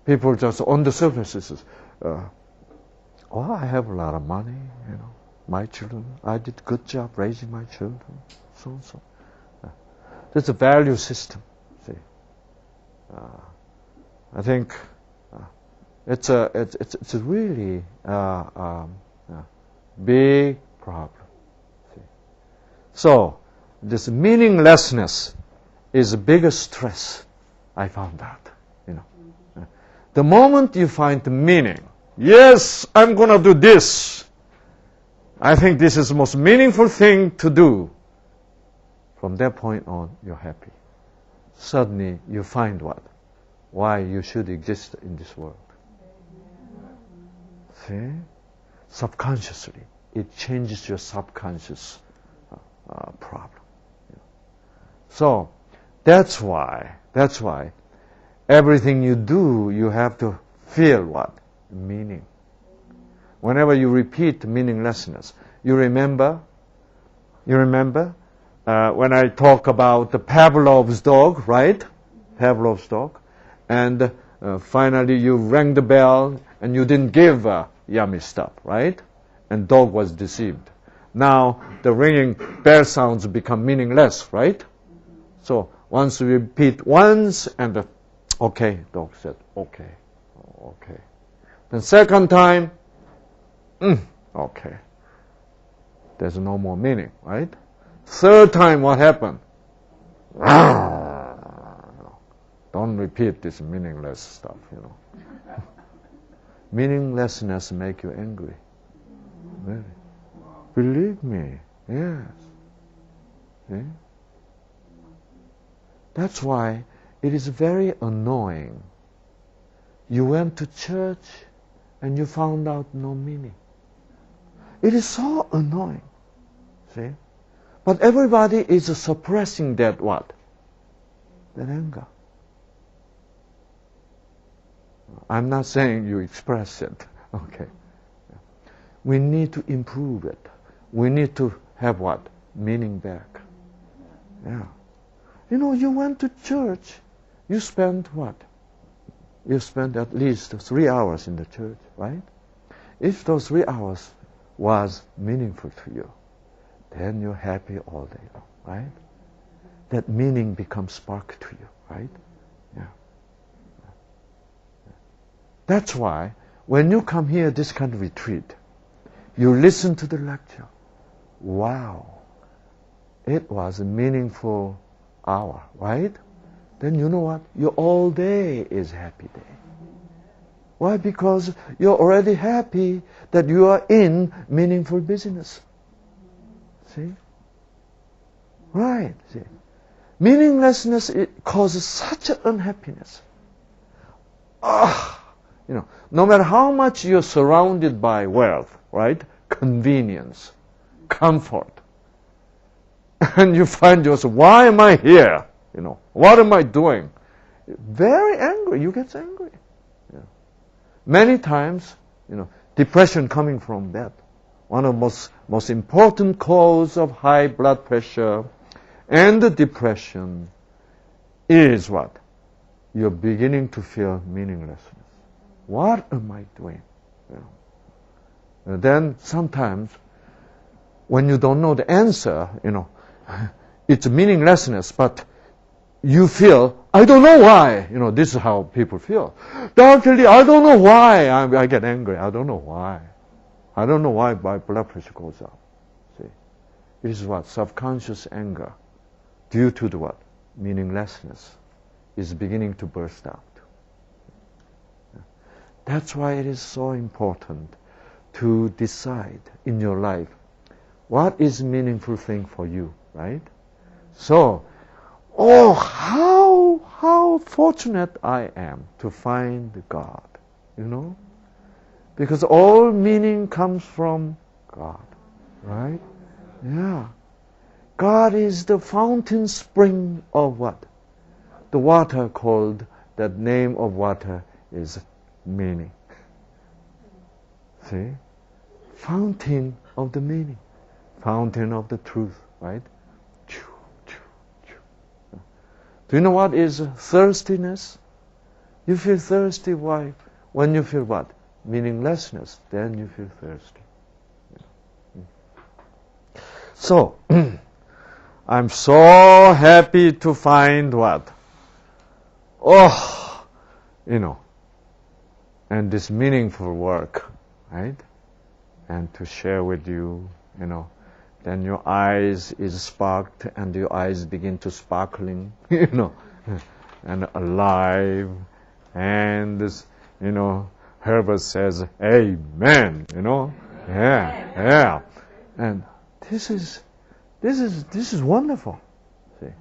People just on the surface says, oh, I have a lot of money, you know, my children, I did a good job raising my children, so and so. That's a value system, see. I think it's a really big problem. See. So this meaninglessness is the biggest stress. I found out. You know, the moment you find the meaning, yes, I'm going to do this. I think this is the most meaningful thing to do. From that point on, you're happy. Suddenly, you find what? Why you should exist in this world. See? Subconsciously, it changes your subconscious problem. So, that's why everything you do, you have to feel what? Meaning. Whenever you repeat meaninglessness, you remember when I talk about the Pavlov's dog, right? Pavlov's dog. And finally you rang the bell and you didn't give yummy stuff, right? And dog was deceived. Now the ringing bell sounds become meaningless, right? So once you repeat once and okay, dog said, okay. Then second time, okay. There's no more meaning, right? Third time, what happened? Don't repeat this meaningless stuff, you know. Meaninglessness make you angry. Really. Believe me, yes. See? That's why it is very annoying. You went to church and you found out no meaning. It is so annoying. See? But everybody is suppressing that what? That anger. I'm not saying you express it. Okay. We need to improve it. We need to have what? Meaning back. Yeah. You know, you went to church. You spent what? You spent at least 3 hours in the church, right? If those 3 hours was meaningful to you, then you're happy all day long, right? That meaning becomes spark to you, right? Yeah. That's why when you come here, this kind of retreat, you listen to the lecture. Wow, it was a meaningful hour, right? Then you know what? Your all day is happy day. Why? Because you're already happy that you are in meaningful business. See? Right. See? Meaninglessness, it causes such an unhappiness. No matter how much you're surrounded by wealth, right? Convenience, comfort. And you find yourself, why am I here? What am I doing? Very angry. You get angry. Many times, depression coming from that. One of the most important cause of high blood pressure and the depression is what? You're beginning to feel meaninglessness. What am I doing? And then sometimes, when you don't know the answer, it's meaninglessness, but you feel, I don't know why. This is how people feel. Dr. Lee, I don't know why I get angry. I don't know why. I don't know why my blood pressure goes up. See, it is what? Subconscious anger due to the what? Meaninglessness is beginning to burst out. That's why it is so important to decide in your life what is meaningful thing for you, right? So, how fortunate I am to find God, Because all meaning comes from God, right? Yeah. God is the fountain spring of what? The water called, that name of water is meaning. See? Fountain of the meaning. Fountain of the truth, right? Do you know what is thirstiness? You feel thirsty, why? When you feel what? Meaninglessness, then you feel thirsty. So, I'm so happy to find what? And this meaningful work, right? And to share with you, then your eyes is sparked and your eyes begin to sparkling, and alive. And this, Herbert says, Amen, Yeah. And this is wonderful. See?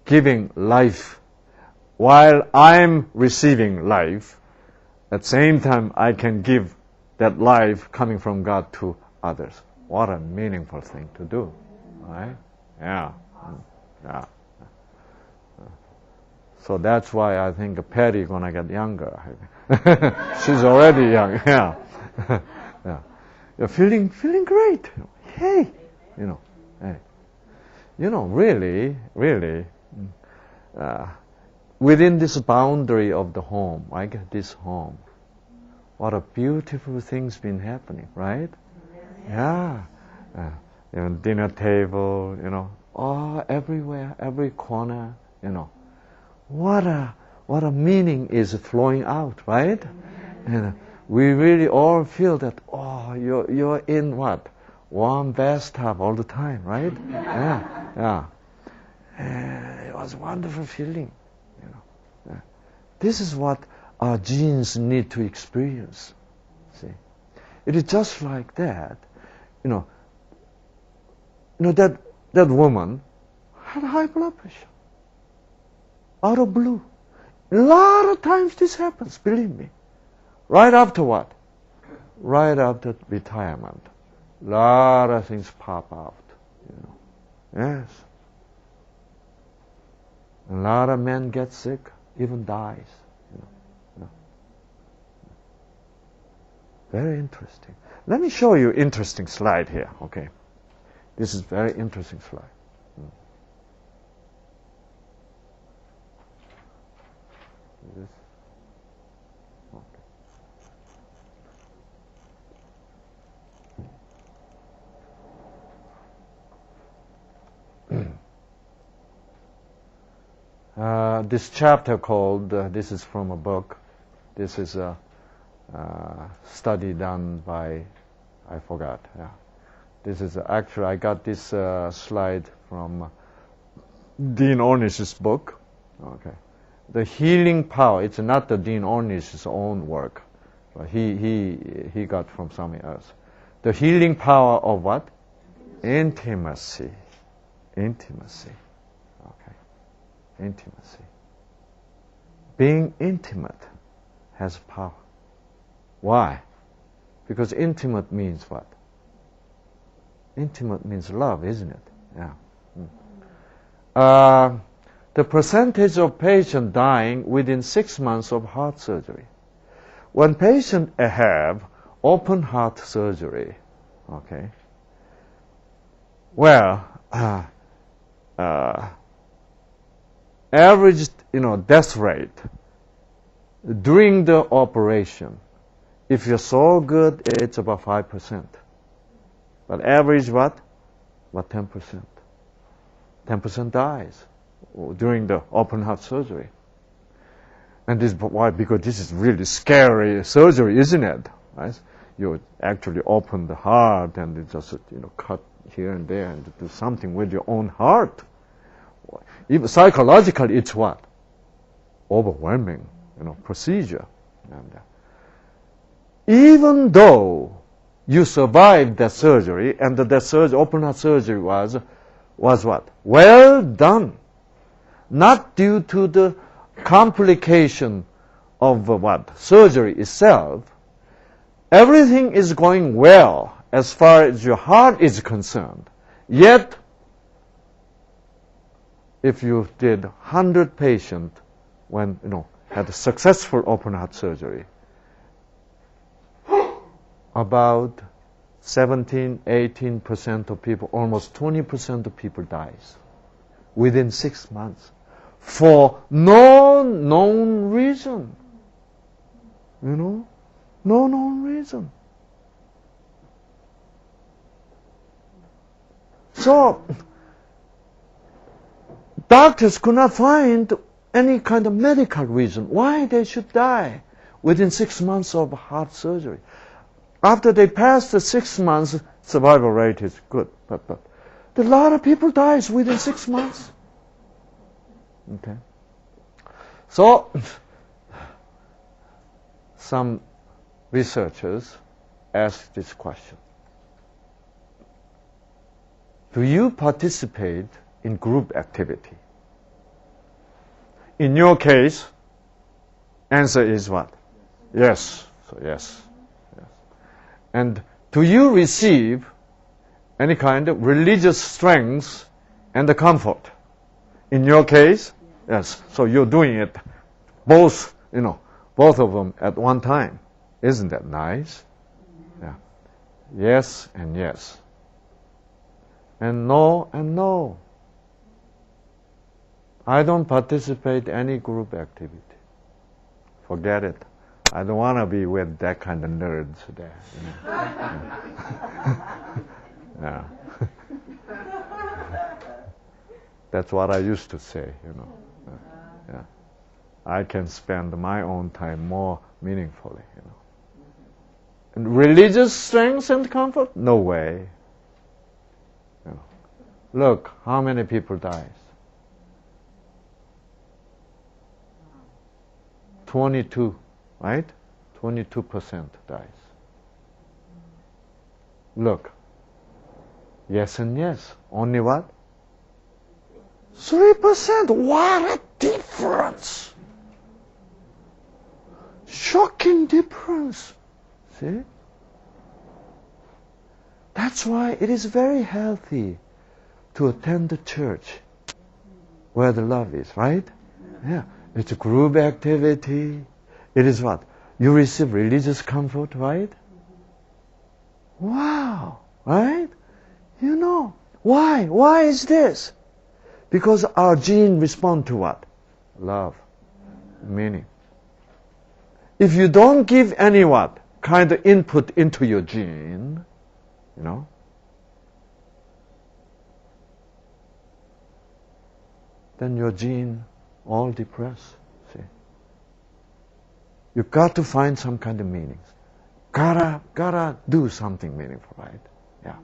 Giving life while I'm receiving life, at the same time I can give that life coming from God to others. What a meaningful thing to do, right? Yeah. So that's why I think Patty gonna get younger. She's already young. Yeah. Yeah. You're feeling great. Hey, hey. Really, within this boundary of the home, like this home, what a beautiful thing's been happening, right? Yeah. Dinner table, everywhere, every corner, What a meaning is flowing out, right? And we really all feel that, you're in what? Warm bathtub all the time, right? Yeah. It was a wonderful feeling, This is what our genes need to experience. See, it is just like that. That woman had high blood pressure. Out of blue. A lot of times this happens, believe me. Right after what? Right after retirement. A lot of things pop out. Yes. A lot of men get sick, even dies. Very interesting. Let me show you interesting slide here, okay? This is very interesting slide. This. Okay. This chapter called, this is from a book, this is a study done by, I forgot, yeah. This is actually, I got this slide from Dean Ornish's book, okay. The healing power, it's not the Dean Ornish's own work, but he got from somewhere else. The healing power of what? Intimacy. Intimacy. Okay. Intimacy. Being intimate has power. Why? Because intimate means what? Intimate means love, isn't it? Yeah. The percentage of patients dying within 6 months of heart surgery. When patients have open heart surgery, okay, well, average, death rate during the operation, if you're so good, it's about 5%. But average what? About 10%. 10% dies during the open heart surgery. And this, why? Because this is really scary surgery, isn't it? Right? You actually open the heart and you just, cut here and there and do something with your own heart. Even psychologically, it's what? Overwhelming, procedure. And even though you survived that surgery, and that surgery, open heart surgery was what? Well done. Not due to the complication of what? Surgery itself. Everything is going well as far as your heart is concerned. Yet, if you did 100 patients when, had a successful open heart surgery, about 17, 18% of people, almost 20% of people dies within 6 months for no known reason. No known reason. So, doctors could not find any kind of medical reason why they should die within 6 months of heart surgery. After they pass the 6 months, survival rate is good. But a lot of people dies within 6 months. Okay. So, some researchers asked this question. Do you participate in group activity? In your case, answer is what? Yes. So yes. And do you receive any kind of religious strength and the comfort? In your case, yes. So you're doing it both, both of them at one time. Isn't that nice? Yeah. Yes and yes. And no and no. I don't participate in any group activity. Forget it. I don't want to be with that kind of nerds there. Yeah. That's what I used to say, Yeah. I can spend my own time more meaningfully, And religious strength and comfort? No way. Look, how many people dies? 22. Right? 22% dies. Look. Yes and yes. Only what? 3%. What a difference! Shocking difference. See? That's why it is very healthy to attend the church where the love is, right? Yeah. It's a group activity. It is what? You receive religious comfort, right? Wow, right? Why? Why is this? Because our gene respond to what? Love, meaning. If you don't give any what? Kind of input into your gene, then your gene all depressed. See? You got to find some kind of meanings. Gotta do something meaningful, right? Yeah.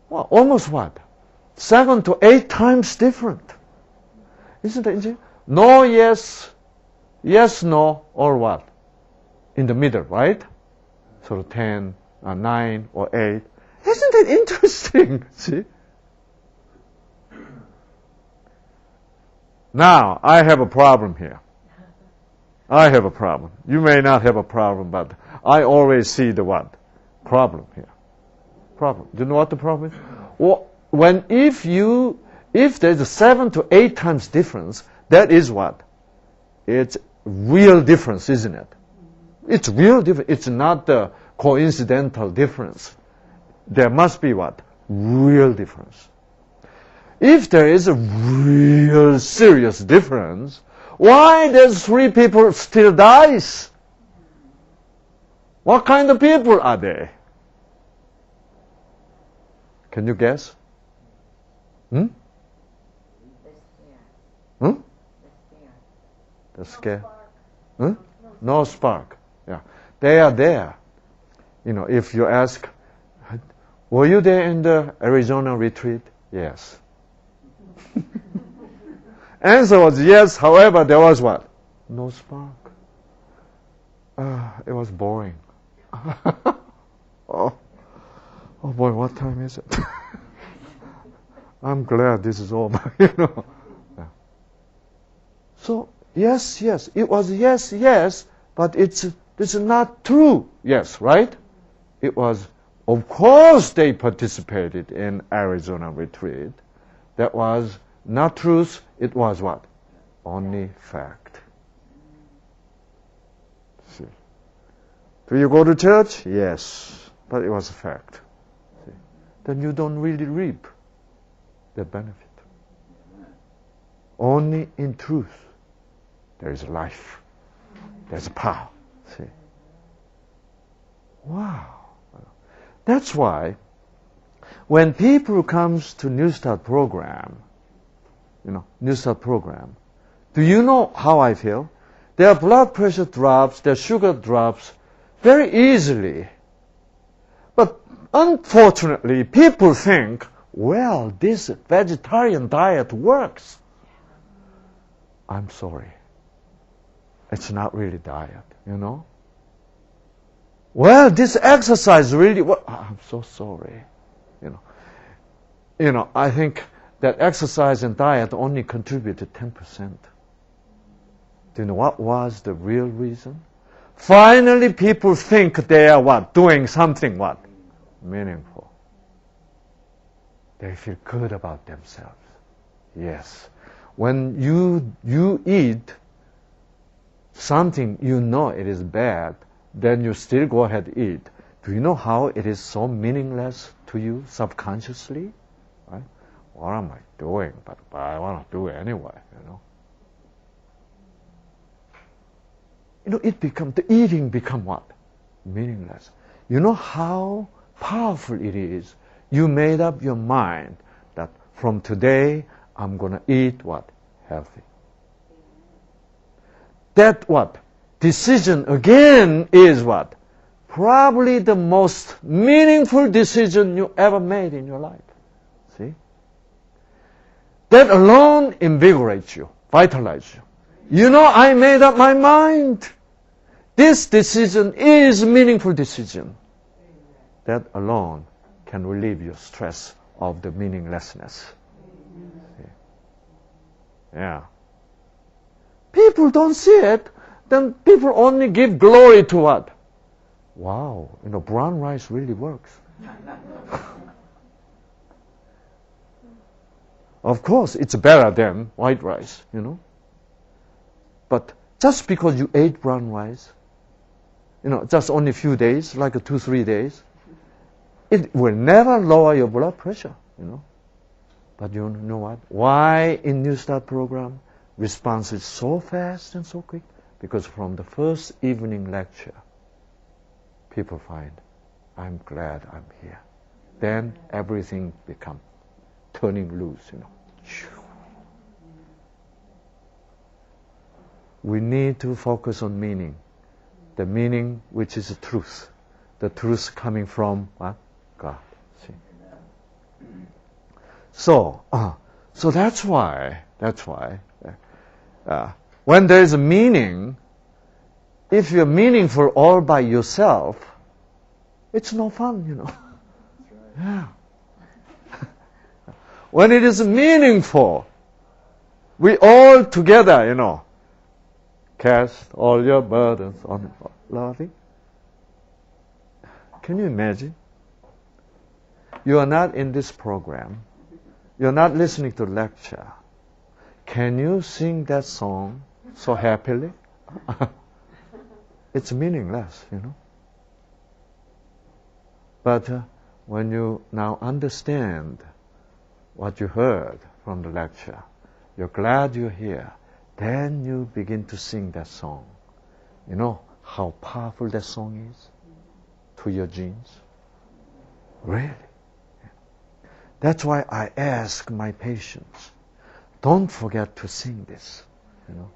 Well, almost what? 7 to 8 times different. Isn't that interesting? No, yes, yes, no, or what? In the middle, right? Sort of 10, 9, or 8. Isn't that interesting? See? Now, I have a problem here. I have a problem. You may not have a problem, but I always see the what? Problem here. Problem. Do you know what the problem is? Well, if there's a 7 to 8 times difference, that is what? It's real difference, isn't it? It's real difference. It's not the coincidental difference. There must be what? Real difference. If there is a real serious difference, why does 3 people still dies? What kind of people are they? Can you guess? Hmm? Hmm? The scare. Huh? No spark. Yeah. They are there. You know, if you ask, were you there in the Arizona retreat? Yes. Answer was yes. However, there was what? No spark. It was boring. Oh boy, what time is it? I'm glad this is over. You know. Yeah. So yes, it was yes, but it's not true. Yes, right? It was. Of course, they participated in Arizona retreat. That was not truth. It was what? Only fact. See. Do you go to church? Yes, but it was a fact. See. Then you don't really reap the benefit. Only in truth there is life. There's power. See. Wow. That's why when people comes to New Start program, New Start program, do you know how I feel? Their blood pressure drops, their sugar drops very easily. But unfortunately, people think, well, this vegetarian diet works. I'm sorry. It's not really diet, Well, this exercise really works. I'm so sorry. I think that exercise and diet only contributed 10%. Do you know what was the real reason? Finally, people think they are what? Doing something what? Meaningful. They feel good about themselves. Yes. When you eat something you know it is bad, then you still go ahead and eat. Do you know how it is so meaningless to you subconsciously? Right? What am I doing? But I want to do it anyway, the eating become what? Meaningless. You know how powerful it is? You made up your mind that from today, I'm going to eat what? Healthy. That what? Decision again is what? Probably the most meaningful decision you ever made in your life. See? That alone invigorates you, vitalizes you. I made up my mind. This decision is a meaningful decision. That alone can relieve your stress of the meaninglessness. See? Yeah. People don't see it, then people only give glory to what? Wow, brown rice really works. Of course, it's better than white rice, But just because you ate brown rice, just only a few days, like 2-3 days, it will never lower your blood pressure, But you know what? Why in New Start program, response is so fast and so quick? Because from the first evening lecture, people find, I'm glad I'm here. Then everything becomes turning loose, We need to focus on meaning. The meaning which is the truth. The truth coming from what? God. See? So that's why, when there is a meaning, if you're meaningful all by yourself, it's no fun, Yeah. When it is meaningful, we all together, Cast all your burdens on Lottie. Can you imagine? You are not in this program. You're not listening to lecture. Can you sing that song so happily? It's meaningless, you know. But when you now understand what you heard from the lecture, you're glad you're here, then you begin to sing that song. You know how powerful that song is to your genes? Really? That's why I ask my patients, don't forget to sing this. You know,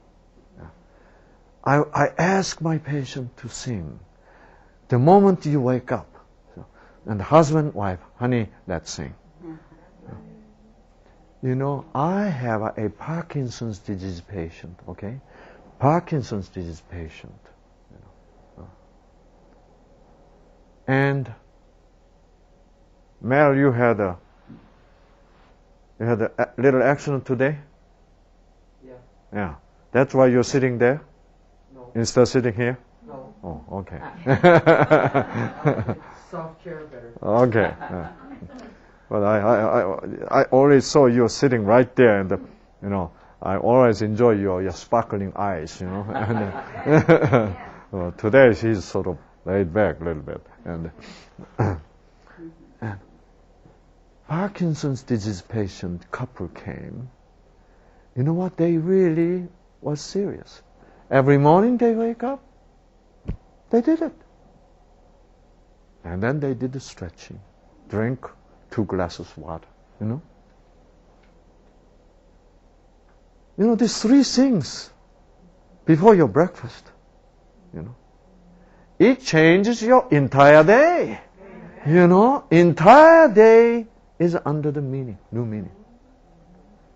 I ask my patient to sing the moment you wake up. And the husband, wife, honey, let's sing. You know, I have a Parkinson's disease patient. Okay, Parkinson's disease patient. You know, and Mel, you had a little accident today? Yeah. Yeah. That's why you're sitting there? No. Instead of sitting here? No. Oh, okay. Soft chair better. Okay. Yeah. But I always saw you sitting right there, and you know, I always enjoy your sparkling eyes, you know. And well, today she's sort of laid back a little bit, and Parkinson's disease patient couple came. You know what? They really was serious. Every morning they wake up, they did it. And then they did the stretching. Drink 2 glasses of water, you know. You know, these 3 things before your breakfast, you know. It changes your entire day. You know, entire day is under the meaning, new meaning.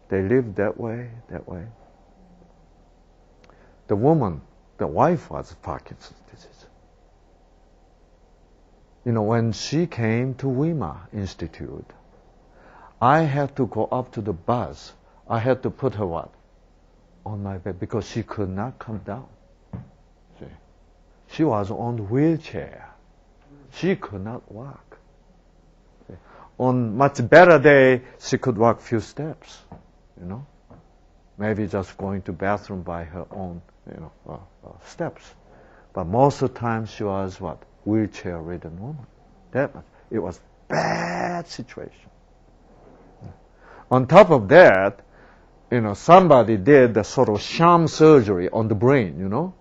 They live that way, that way. The woman, the wife was Parkinson's disease. You know, when she came to Weimar Institute, I had to go up to the bus. I had to put her what? On my bed because she could not come down. See? She was on the wheelchair. She could not walk. On much better day, she could walk few steps, you know. Maybe just going to bathroom by her own, you know, steps. But most of the time she was what? Wheelchair-ridden woman. That much. It was bad situation. On top of that, you know, somebody did the sort of sham surgery on the brain, you know,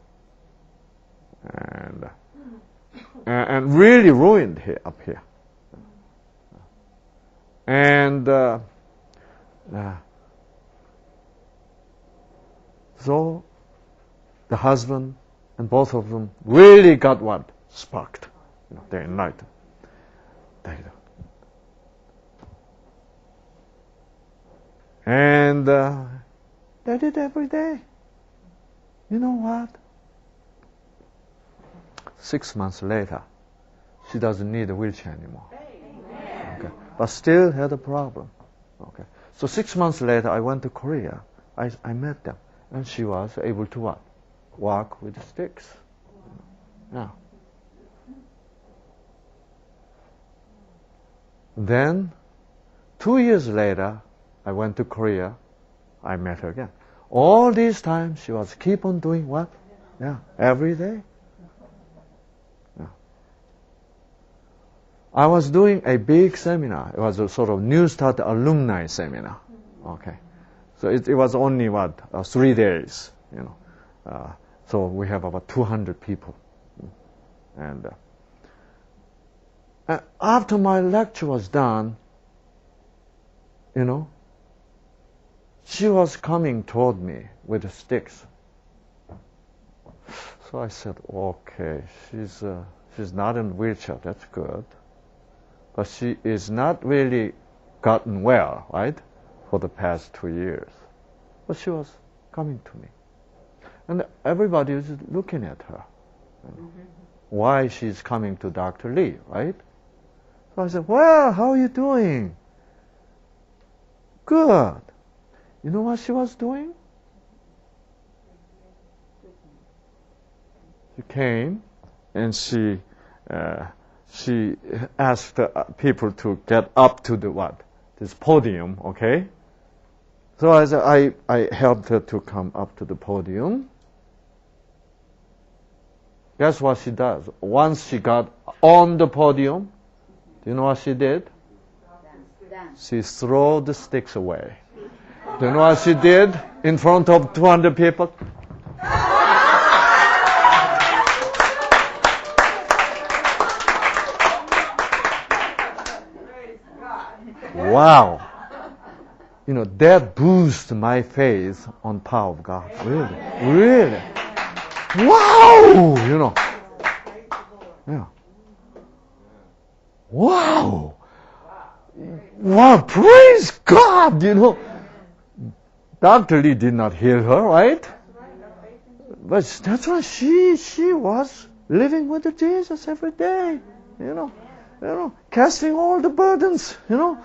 and really ruined her up here. And so the husband and both of them really got what? Sparked. You know, they're enlightened. And they did every day. You know what? 6 months later, she doesn't need a wheelchair anymore. Okay. But still had a problem. Okay. So 6 months later, I went to Korea. I met them. And she was able to what? Walk with sticks. Yeah. Then, 2 years later, I went to Korea. I met her again. All this time, she was keep on doing what? Yeah, every day. Yeah. I was doing a big seminar. It was a sort of New Start alumni seminar. Okay. So it was only what? 3 days, you know. So we have about 200 people. And after my lecture was done, you know, she was coming toward me with the sticks. So I said, okay, she's not in a wheelchair, that's good. But she is not really gotten well, right, for the past 2 years. But she was coming to me. And everybody was looking at her. You know, why she's coming to Dr. Lee, right? So I said, well, how are you doing? Good. You know what she was doing? She came and she asked people to get up to the what? This podium, okay? So I helped her to come up to the podium. Guess what she does? Once she got on the podium, do you know what she did? She threw the sticks away. Do you know what she did in front of 200 people? Wow. You know, that boosted my faith on power of God. Really. Really. Wow! You know. Yeah. Wow! Wow, praise God, you know. Dr. Lee did not heal her, right? But that's why she was living with Jesus every day, you know, casting all the burdens, you know.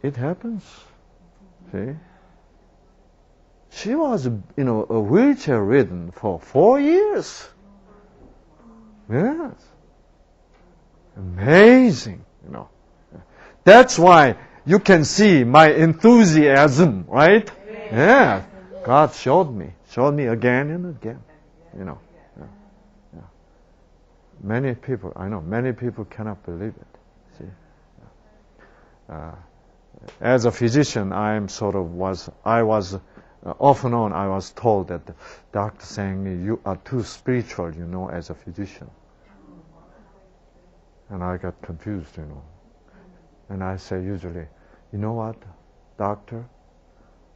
It happens. See? She was, you know, a wheelchair ridden for 4 years. Yes. Amazing, you know. That's why you can see my enthusiasm, right? Yeah. God showed me again and again, you know. Yeah. Many people, I know, many people cannot believe it. See? As a physician, I was off and on, I was told that the doctor saying me, you are too spiritual, you know, as a physician. And I got confused, you know. And I say usually, you know what, doctor?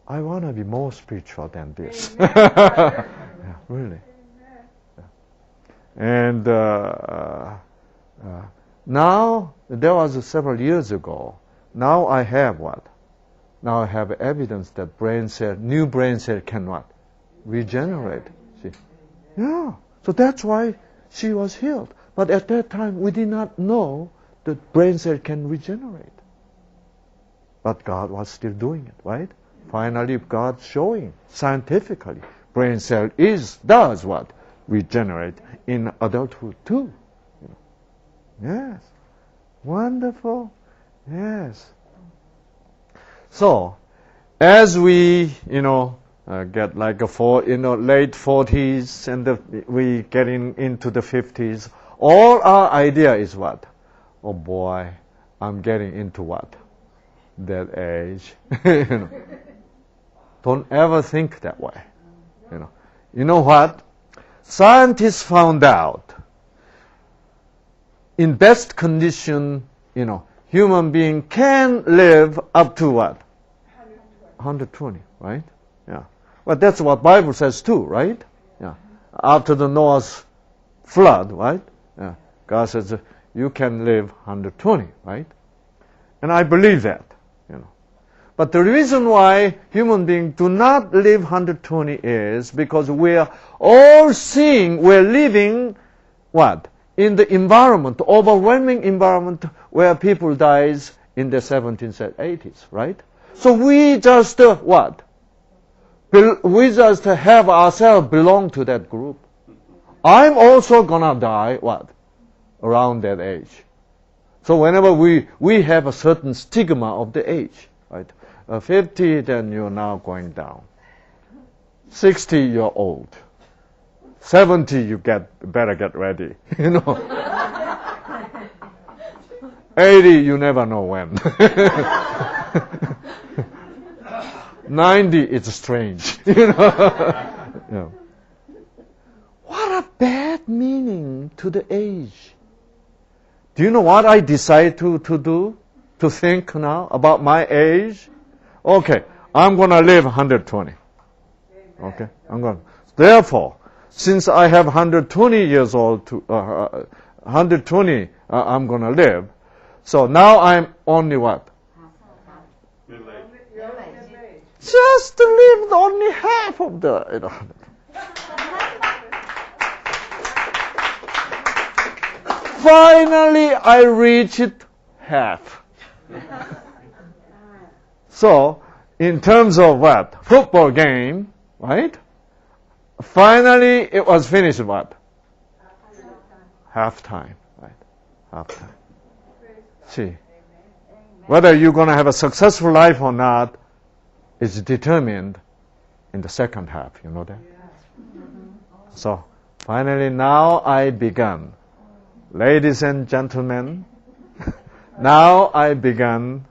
I want to be more spiritual than this. Yeah, really. Yeah. And now, there was several years ago, now I have what? Now I have evidence that new brain cell can what? Regenerate. See? Yeah. So that's why she was healed. But at that time, we did not know that brain cell can regenerate. But God was still doing it, right? Finally, God showing scientifically, brain cell does what? Regenerate in adulthood too. Yes. Wonderful. Yes. So, as we, you know, get like late 40s and we getting into the 50s, all our idea is what? Oh boy, I'm getting into what? That age. You know. Don't ever think that way. You know. You know what? Scientists found out in best condition, you know, human being can live up to what? 120, right? Yeah. But that's what Bible says too, right? Yeah. After the Noah's flood, right? Yeah. God says you can live 120, right? And I believe that, you know. But the reason why human beings do not live 120 is because we're living what? In the environment, the overwhelming environment where people dies in the 70s and 80s, right? So we just what? We just have ourselves belong to that group. I'm also gonna die what? Around that age. So whenever we have a certain stigma of the age, right? 50, then you're now going down. 60, you're old. 70, you better get ready, you know. 80, you never know when. 90, it's strange, you know. Yeah. What a bad meaning to the age. Do you know what I decide to do? To think now about my age? Okay, I'm going to live 120. Okay, Therefore, since I have 120 years old to 120, I'm going to live. So now I'm only what? Just lived only half of the, you know. Finally, I reached half. So, in terms of what? Football game, right? Finally, it was finished what? Halftime, right? Halftime. See, whether you're going to have a successful life or not is determined in the second half. You know that? So, finally, now I begun. Ladies and gentlemen, now I begun.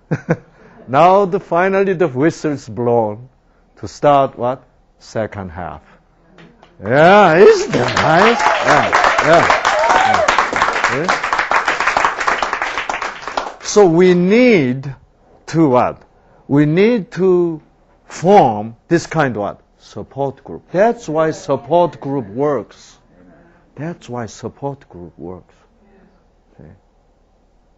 Now, finally, the whistle is blown to start what? Second half. Yeah, isn't that nice? Yeah. So we need to what? We need to form this kind of what? Support group. That's why support group works. That's why support group works. See?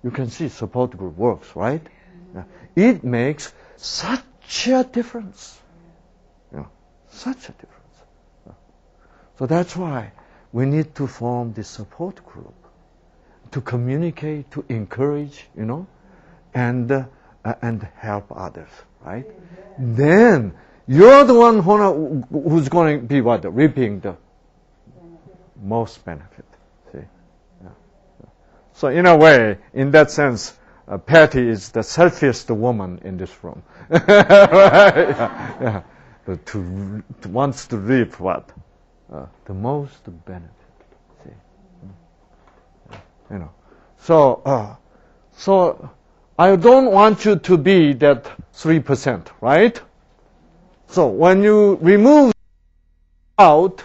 You can see support group works, right? Yeah. It makes such a difference. Yeah. Such a difference. Yeah. So that's why we need to form this support group to communicate, to encourage, and help others, right? Then you're the one who's going to be what? Reaping the most benefit. See? Yeah. So in a way, in that sense, Patty is the selfiest woman in this room. Yeah. But wants to reap what? The most benefit. See? So I don't want you to be that 3%, right? So when you remove out,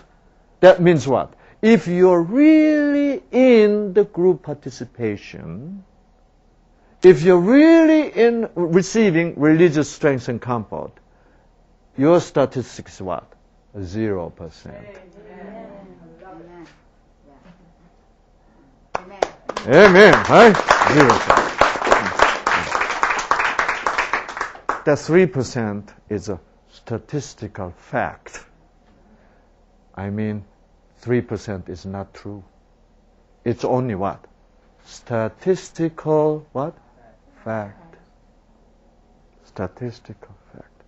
that means what? If you're really in the group participation, if you're really in receiving religious strength and comfort, your statistics is what? 0%. Amen. Right? 0%. That 3% is a statistical fact. I mean, 3% is not true. It's only what? Statistical what? Fact. Statistical fact.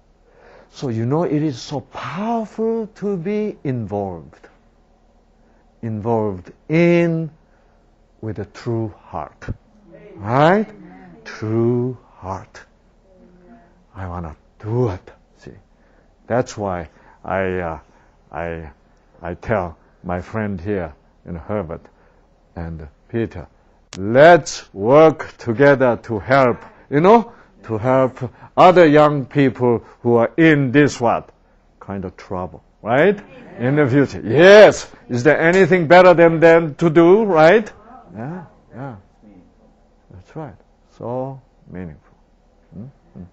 So it is so powerful to be involved. Involved in with a true heart. Right? Amen. True heart. Amen. I want to do it. See, that's why I tell my friend here in Herbert and Peter, let's work together to help, to help other young people who are in this what? Kind of trouble, right? Amen. In the future. Yes. Is there anything better than them to do, right? Yeah. That's right. So meaningful. Mm-hmm.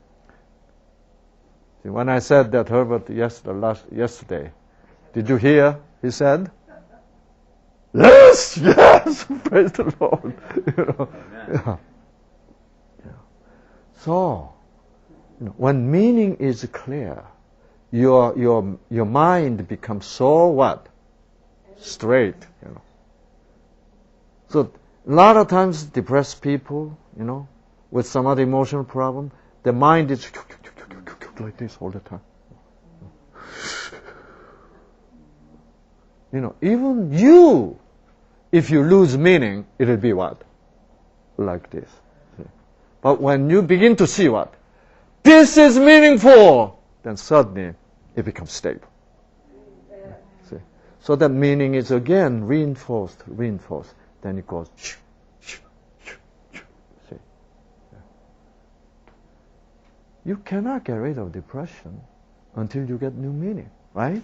See, when I said that Herbert yesterday, did you hear? He said, yes, praise the Lord. Yeah. So, when meaning is clear, your mind becomes so what? Straight. So a lot of times depressed people, with some other emotional problem, the mind is like this all the time. Even you, if you lose meaning, it'll be what? Like this. But when you begin to see what? This is meaningful, then suddenly it becomes stable. See? So that meaning is again reinforced. Then it goes. See? You cannot get rid of depression until you get new meaning, right?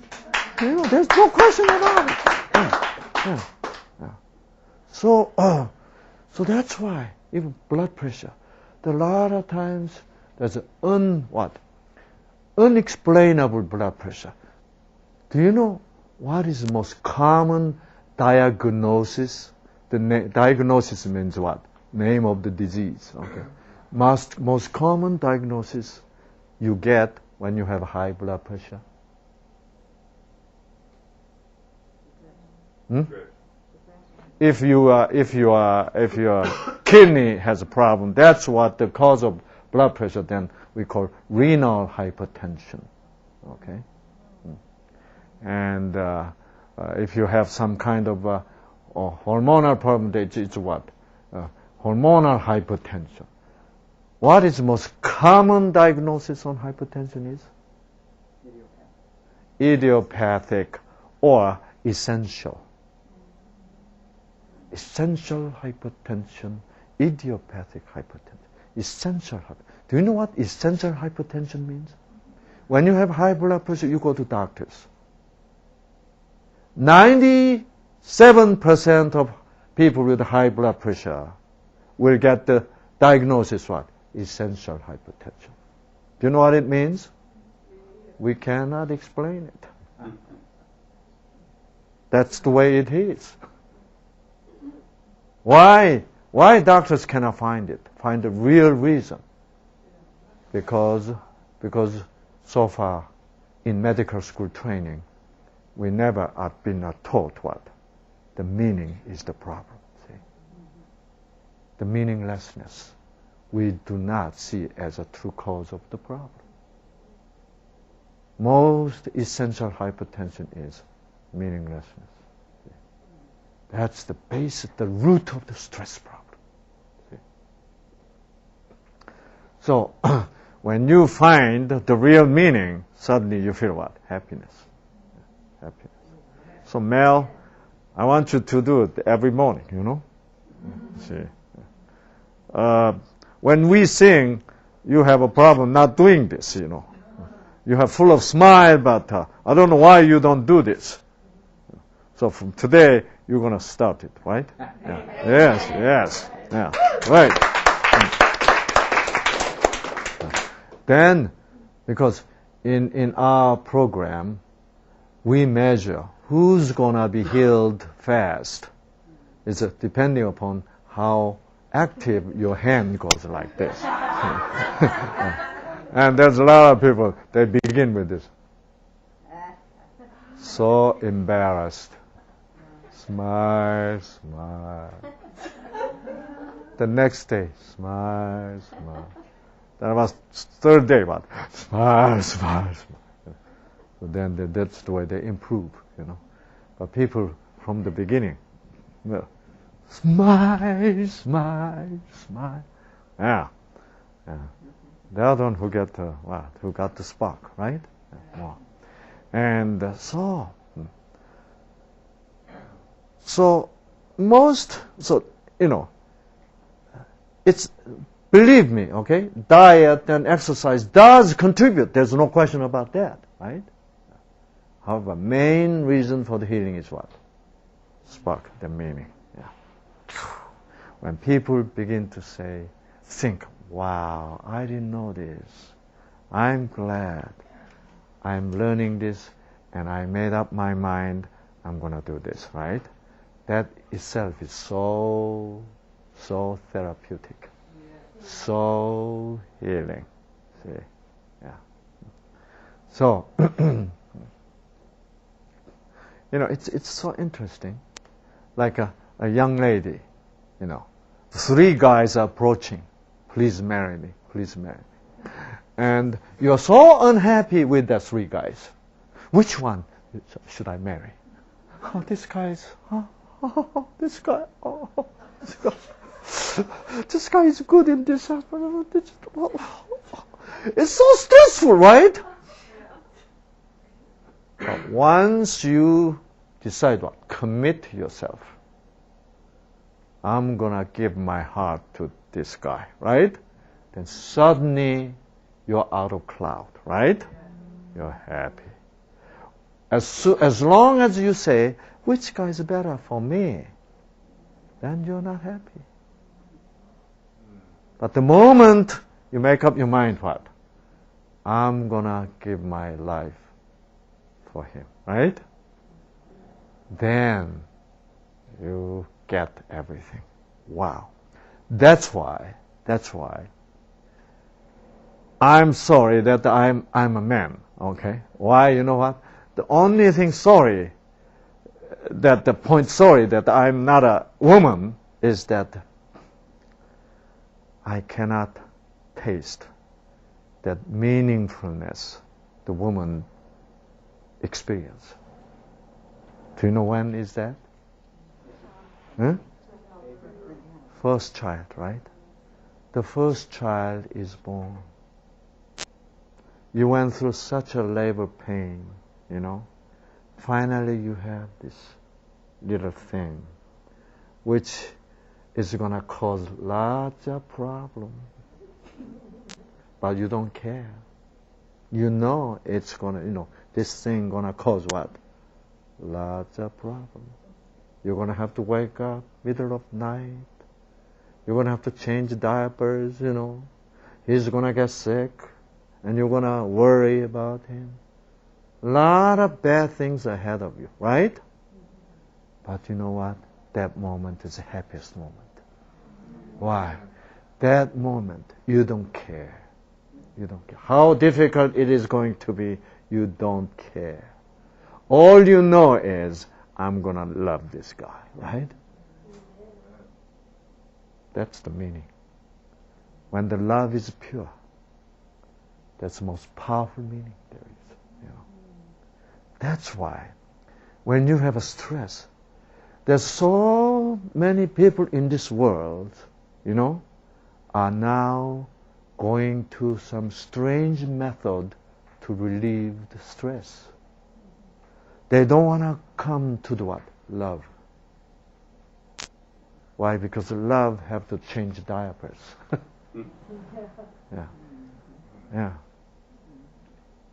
There's no question about it. Yeah. So that's why even blood pressure. A lot of times there's unexplainable blood pressure. Do you know what is the most common diagnosis? Diagnosis means what? Name of the disease. Okay. Most common diagnosis you get when you have high blood pressure. If your kidney has a problem, that's what the cause of blood pressure, then we call renal hypertension. Okay? And if you have some kind of hormonal problem, it's what? Hormonal hypertension. What is the most common diagnosis on hypertension is? Idiopathic or essential. Essential hypertension, idiopathic hypertension, essential hypertension. Do you know what essential hypertension means? When you have high blood pressure, you go to doctors. 97% of people with high blood pressure will get the diagnosis what? Essential hypertension. Do you know what it means? We cannot explain it. That's the way it is. Why? Why doctors cannot find it? Find the real reason? Because so far in medical school training, we never have been taught what? The meaning is the problem. See? The meaninglessness we do not see as a true cause of the problem. Most essential hypertension is meaninglessness. See? That's the base, the root of the stress problem. See? So when you find the real meaning, suddenly you feel what? Happiness. Happiness. So Mel, I want you to do it every morning, you know? See? When we sing, you have a problem not doing this, you know. You have full of smile, but I don't know why you don't do this. So from today, you're going to start it, right? Yeah. Yes. Yeah. Right. Then, because in our program, we measure who's going to be healed fast. It's depending upon how active your hand goes like this. And there's a lot of people, they begin with this. So embarrassed. Smile, smile. The next day, smile, smile. That was third day, but smile, smile, smile. So then that's the way they improve, you know. But people from the beginning, well, smile, smile, smile. Yeah. The other one who got the spark, right? Yeah. And you know, it's, believe me, okay, diet and exercise does contribute. There's no question about that, right? However, main reason for the healing is what? Spark, the meaning. Yeah. When people begin to think, wow, I didn't know this. I'm glad I'm learning this and I made up my mind I'm going to do this, right? That itself is so therapeutic, so healing. See? Yeah. So, you know, it's so interesting. Like a young lady, you know, 3 guys are approaching. Please marry me. Please marry me. And you're so unhappy with the 3 guys. Which one should I marry? Oh, this guy's. Oh, this guy. Oh, this guy. This guy is good in this. It's so stressful, right? But once you decide what, commit yourself. I'm gonna give my heart to this guy, right? Then suddenly you're out of cloud, right? You're happy. As long as you say, which guy is better for me, then you're not happy. But the moment you make up your mind, what? I'm gonna give my life for him, right? Then you get everything. Wow. That's why I'm sorry that I'm a man, okay? Why? You know what? The only thing that I'm not a woman is that I cannot taste that meaningfulness the woman experience. Do you know when is that? Huh? First child, right? The first child is born. You went through such a labor pain, you know. Finally you have this little thing, which is going to cause lots of problems. But you don't care. You know it's going to, this thing going to cause what? Lots of problems. You're going to have to wake up middle of night. You're going to have to change diapers, He's going to get sick, and you're going to worry about him. A lot of bad things ahead of you, right? But you know what? That moment is the happiest moment. Why? That moment, you don't care. You don't care. How difficult it is going to be, you don't care. All you know is, I'm going to love this guy, right? That's the meaning. When the love is pure, that's the most powerful meaning there is. That's why when you have a stress, there's so many people in this world, are now going to some strange method to relieve the stress. They don't want to come to the what? Love. Why? Because love have to change diapers. Yeah.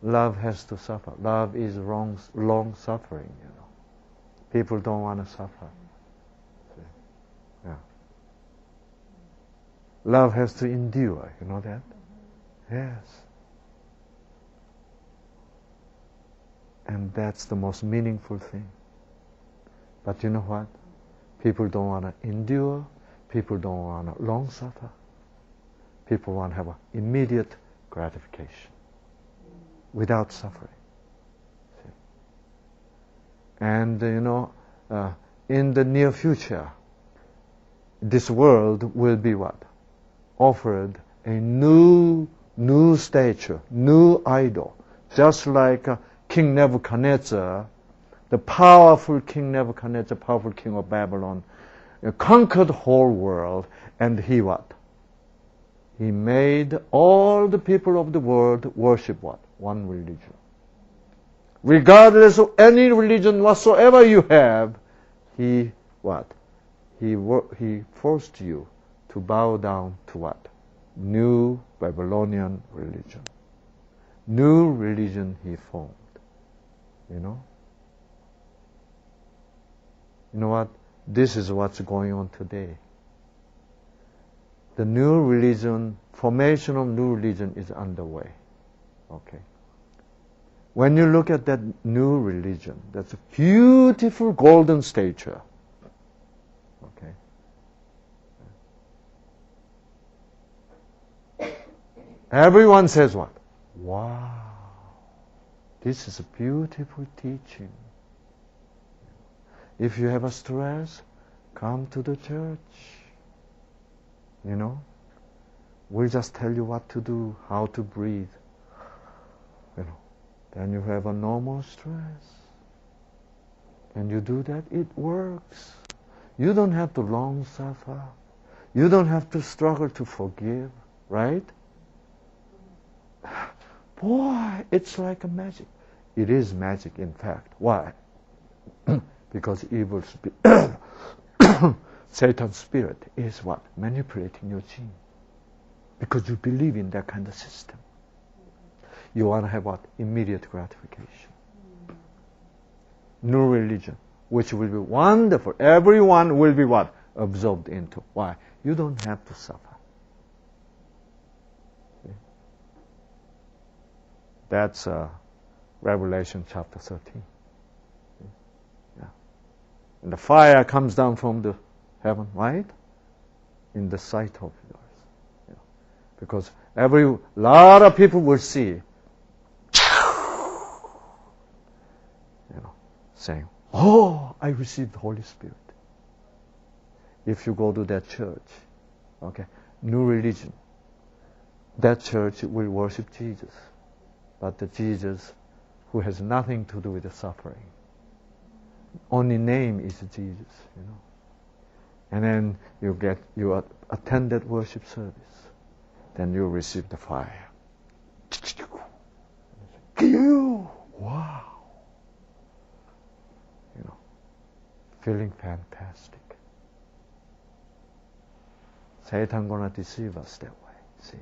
Love has to suffer. Love is long suffering, People don't want to suffer. See? Yeah. Love has to endure, you know that? Yes. And that's the most meaningful thing. But you know what? People don't want to endure. People don't want to long suffer. People want to have an immediate gratification without suffering. See? And in the near future, this world will be what? Offered a new statue, new idol. Just like King Nebuchadnezzar, the powerful King Nebuchadnezzar, powerful king of Babylon, conquered the whole world, and he what? He made all the people of the world worship what? One religion. Regardless of any religion whatsoever you have, he what? He forced you to bow down to what? New Babylonian religion. New religion he formed. You know what? This is what's going on today. The new religion, formation of new religion is underway. Okay. When you look at that new religion, that's a beautiful golden statue. Okay. Everyone says what? Wow, this is a beautiful teaching. If you have a stress, come to the church. We'll just tell you what to do, how to breathe. Then you have a no more stress. And you do that, it works. You don't have to long suffer. You don't have to struggle to forgive, right? Boy, it's like a magic. It is magic, in fact. Why? Because evil spirit, Satan's spirit is what? Manipulating your gene. Because you believe in that kind of system. You want to have what? Immediate gratification. New religion, which will be wonderful. Everyone will be what? Absorbed into. Why? You don't have to suffer. See? That's Revelation chapter 13. See? Yeah. And the fire comes down from the heaven, right? In the sight of yours. Because lot of people will see, saying, oh, I received the Holy Spirit. If you go to that church, okay, new religion, that church will worship Jesus, but the Jesus who has nothing to do with the suffering. Only name is Jesus, you know. And then you attend that worship service. Then you receive the fire. Wow. You know, feeling fantastic. Satan gonna deceive us that way, see?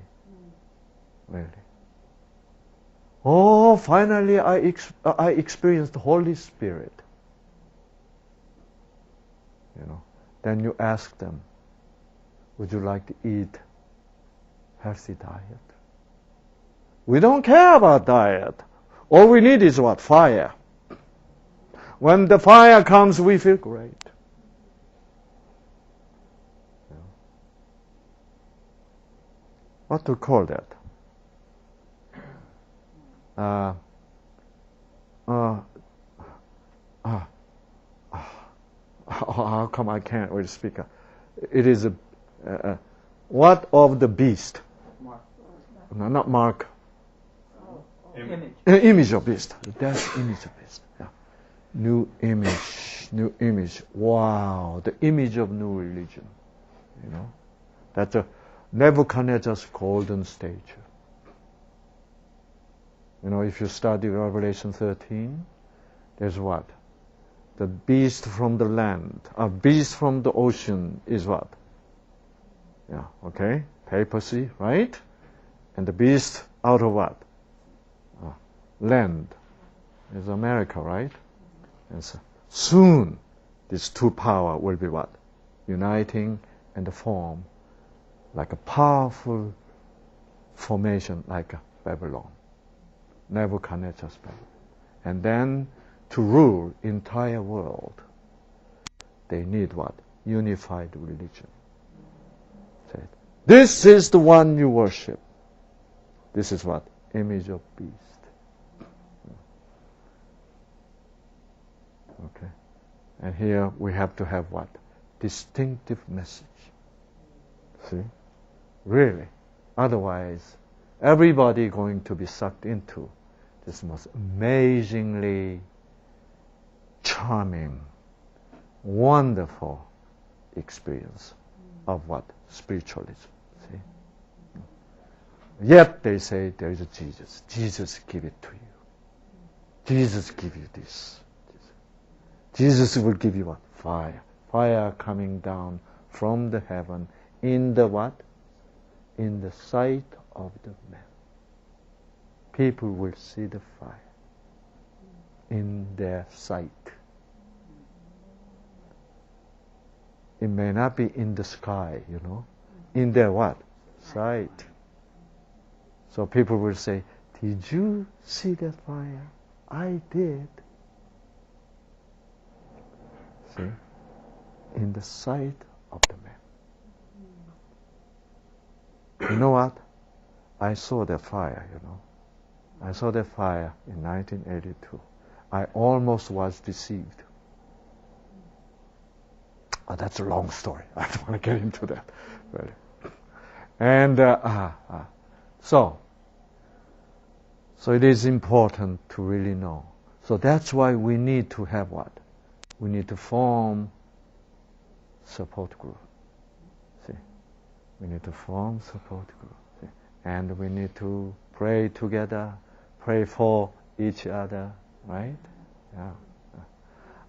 Really. Oh, finally I experienced the Holy Spirit. You know, then you ask them, would you like to eat healthy diet? We don't care about diet. All we need is what? Fire. When the fire comes, we feel great. You know. What to call that? How come I can't really speak? It is what of the beast? Mark. No, not mark. Image. Image of beast. That's image of beast. Yeah. New image. Wow, the image of new religion. You know, that's a Nebuchadnezzar's golden statue. You know, if you study Revelation 13, there's what? The beast from the land, a beast from the ocean is what? Yeah, okay, papacy, right? And the beast out of what? Land is America, right? And so soon, these two powers will be what? Uniting and form like a powerful formation like Babylon. Nebuchadnezzar's Babylon. And then to rule entire world, they need what? Unified religion. Say, this is the one you worship. This is what? Image of beast. Okay. And here we have to have what? Distinctive message. See? Really. Otherwise, everybody going to be sucked into this most amazingly charming, wonderful experience of what? Spiritualism. See? Yet they say there is a Jesus. Jesus give it to you. Jesus give you this. Jesus will give you what? Fire. Fire coming down from the heaven in the what? In the sight of the man. People will see the fire in their sight. It may not be in the sky, you know. In their what? Sight. So people will say, did you see that fire? I did. See? In the sight of the man. You know what? I saw that fire, you know. I saw that fire in 1982. I almost was deceived. Oh, that's a long story. I don't want to get into that. Really. And so it is important to really know. So that's why we need to have what? We need to form support group. See, we need to form support group. See? And we need to pray together, pray for each other, right? Yeah.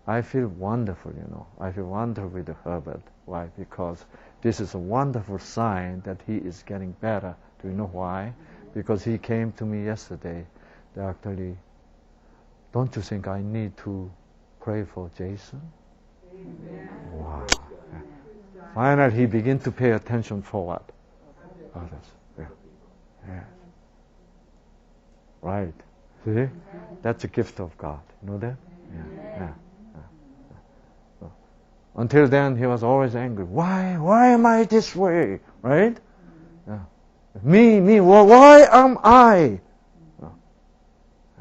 I feel wonderful, you know. I feel wonderful with Herbert. Why? Because this is a wonderful sign that he is getting better. Do you know why? Because he came to me yesterday. Dr. Lee, don't you think I need to pray for Jason? Amen. Wow. Yeah. Finally, he began to pay attention for what? Others. Yeah. Yeah. Right. See? That's a gift of God. You know that? Yeah. Yeah. Until then, he was always angry. Why am I this way? Right? Yeah. Me, why am I?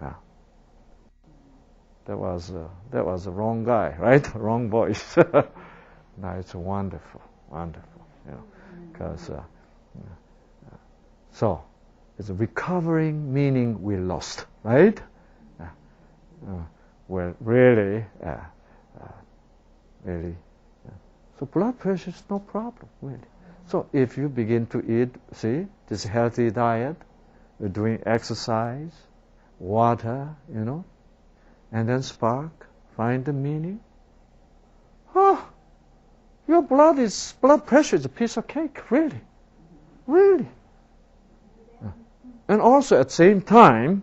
Yeah. That was the wrong guy, right? Wrong voice. Now it's wonderful, you know, because so It's recovering, meaning we lost, right? Well, really, really. So blood pressure is no problem, really. So if you begin to eat, see, this healthy diet, you're doing exercise, water, and then spark, find the meaning. Your blood pressure is a piece of cake, really, really. And also at the same time,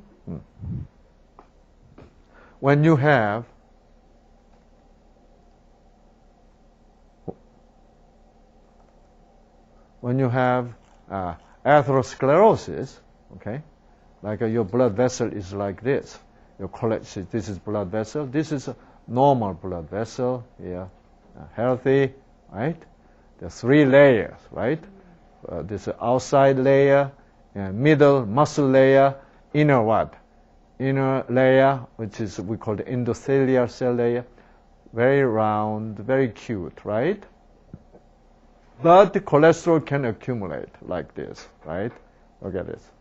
when you have atherosclerosis, okay, like your blood vessel is like this. This is blood vessel. This is a normal blood vessel here, healthy, right? There are 3 layers, right? This outside layer, middle muscle layer, inner what? Inner layer, which is we call the endothelial cell layer, very round, very cute, right? But the cholesterol can accumulate like this, right? Look at this.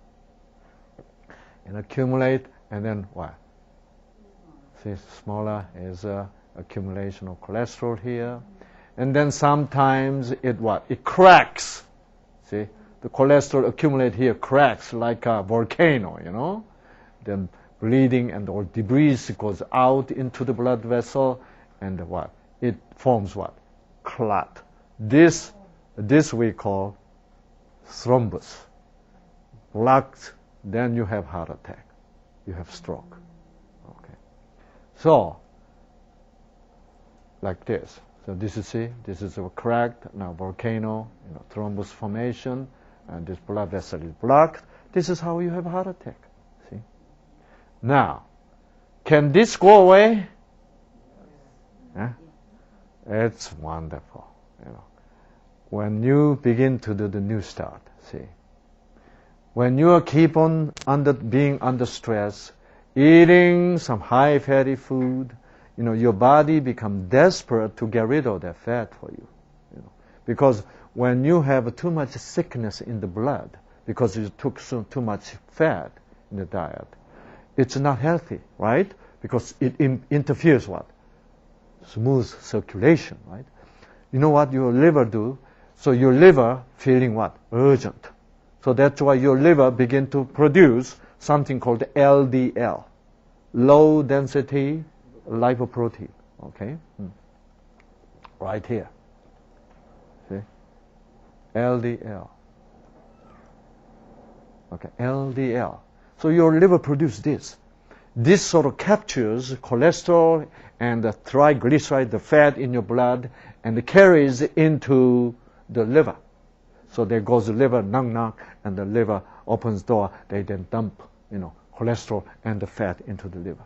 And accumulate, and then what? See, smaller is accumulation of cholesterol here. And then sometimes it what? It cracks. See, the cholesterol accumulate here, cracks like a volcano, Then bleeding and all debris goes out into the blood vessel, and what? It forms what? Clot. This we call thrombus. Blocked, then you have heart attack. You have stroke. Okay. So, like this. So this is a cracked, now volcano, thrombus formation, and this blood vessel is blocked. This is how you have a heart attack. See? Now, can this go away? It's wonderful. When you begin to do the new start, see, when you keep on being under stress, eating some high fatty food, your body becomes desperate to get rid of that fat for you. Because when you have too much sickness in the blood, because you took too much fat in the diet, it's not healthy, right? Because it interferes what? Smooth circulation, right? You know what your liver do? So your liver feeling what? Urgent. So that's why your liver begin to produce something called LDL, low density lipoprotein, okay? Right here. See? LDL. Okay, LDL. So your liver produces this. This sort of captures cholesterol and the triglyceride, the fat in your blood, and carries into the liver. So there goes the liver, knock, and the liver opens door. They then dump, cholesterol and the fat into the liver.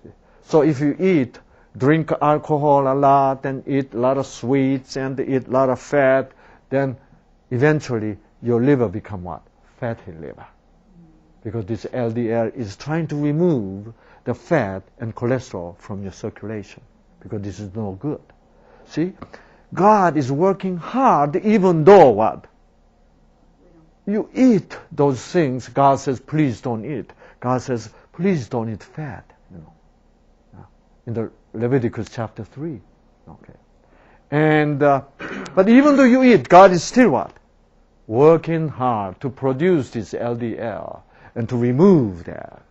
See? So if you drink alcohol a lot, and eat a lot of sweets, and eat a lot of fat, then eventually your liver become what? Fatty liver. Because this LDL is trying to remove the fat and cholesterol from your circulation, because this is no good. See? God is working hard even though what? You eat those things. God says, please don't eat. God says, please don't eat fat. In the Leviticus chapter 3. Okay. And but even though you eat, God is still what? Working hard to produce this LDL and to remove that.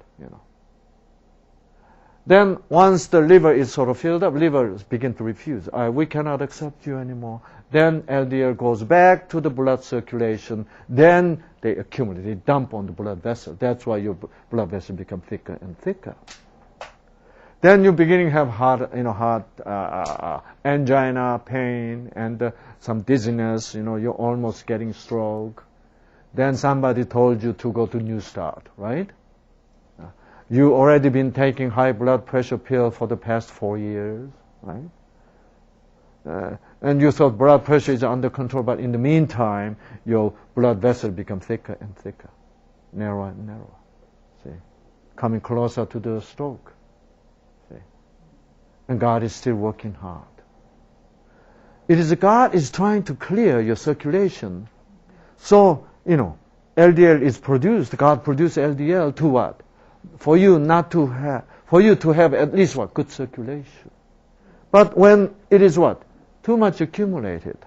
Then once the liver is sort of filled up, liver begin to refuse. We cannot accept you anymore. Then LDL goes back to the blood circulation. Then they accumulate, they dump on the blood vessel. That's why your blood vessel become thicker and thicker. Then you beginning to have heart angina, pain, and some dizziness. You're almost getting stroke. Then somebody told you to go to New Start, right? You already been taking high blood pressure pill for the past 4 years, right? And you thought blood pressure is under control, but in the meantime, your blood vessel become thicker and thicker, narrower and narrower. See, coming closer to the stroke. See, and God is still working hard. It is God is trying to clear your circulation, so LDL is produced, God produced LDL to what? For you to have at least what? Good circulation. But when it is what? Too much accumulated,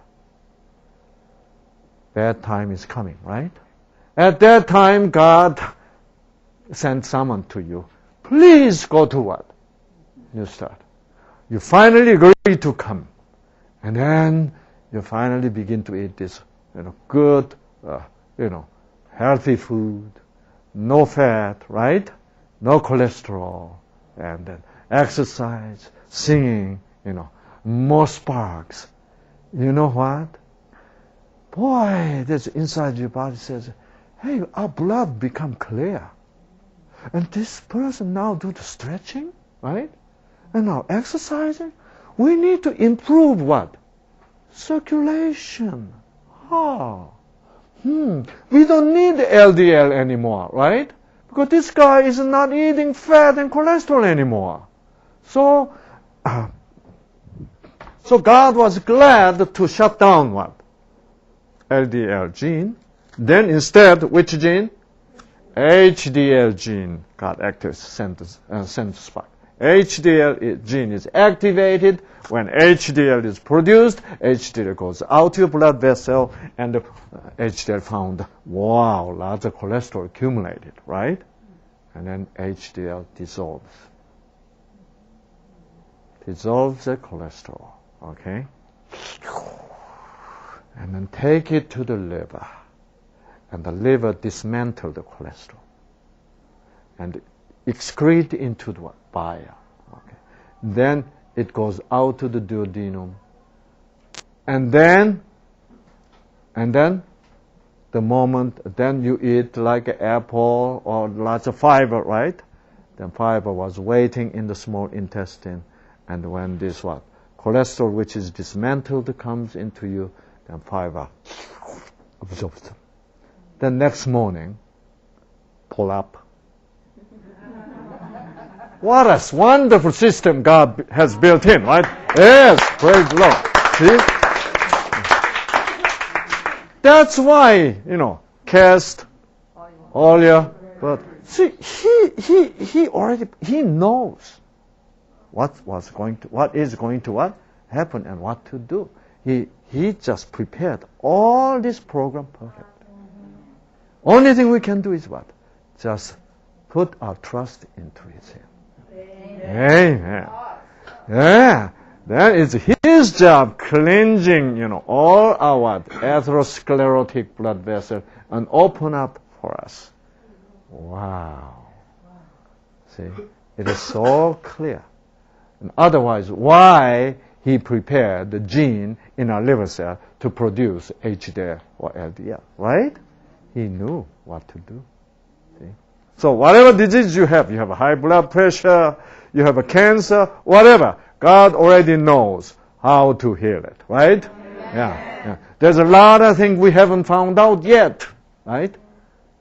bad time is coming, right? At that time, God sent someone to you. Please go to what? You start. You finally agree to come. And then you finally begin to eat this, good, healthy food, no fat, right? No cholesterol, and then exercise, singing, more sparks. You know what? Boy, that's inside your body says, hey, our blood become clear. And this person now do the stretching, right? And now exercising. We need to improve what? Circulation. We don't need LDL anymore, right? Because this guy is not eating fat and cholesterol anymore. So God was glad to shut down what? LDL gene. Then instead, which gene? HDL gene got active, sent spark. HDL gene is activated. When HDL is produced, HDL goes out to your blood vessel, and the HDL found, wow, lots of cholesterol accumulated, right? And then HDL dissolves. Dissolves the cholesterol, okay? And then take it to the liver. And the liver dismantle the cholesterol and excrete into the bile. Okay. Then it goes out to the duodenum. And then the moment, then you eat like an apple or lots of fiber, right? Then fiber was waiting in the small intestine. And when this what? Cholesterol, which is dismantled, comes into you, then fiber absorbs them. Then next morning, pull up. What a wonderful system God has built in, right? Yes, praise the Lord. See? That's why, cast, oil, but see, he knows what is going to happen and what to do. He just prepared all this program perfect. Only thing we can do is what? Just put our trust into Him. Amen. Yeah. That is His job, cleansing, all our atherosclerotic blood vessels and open up for us. Wow. See, it is so clear. And otherwise, why He prepared the gene in our liver cell to produce HDL or LDL, right? He knew what to do. See? So whatever disease you have a high blood pressure, you have a cancer, whatever, God already knows how to heal it, right? Yeah. There's a lot of things we haven't found out yet, right?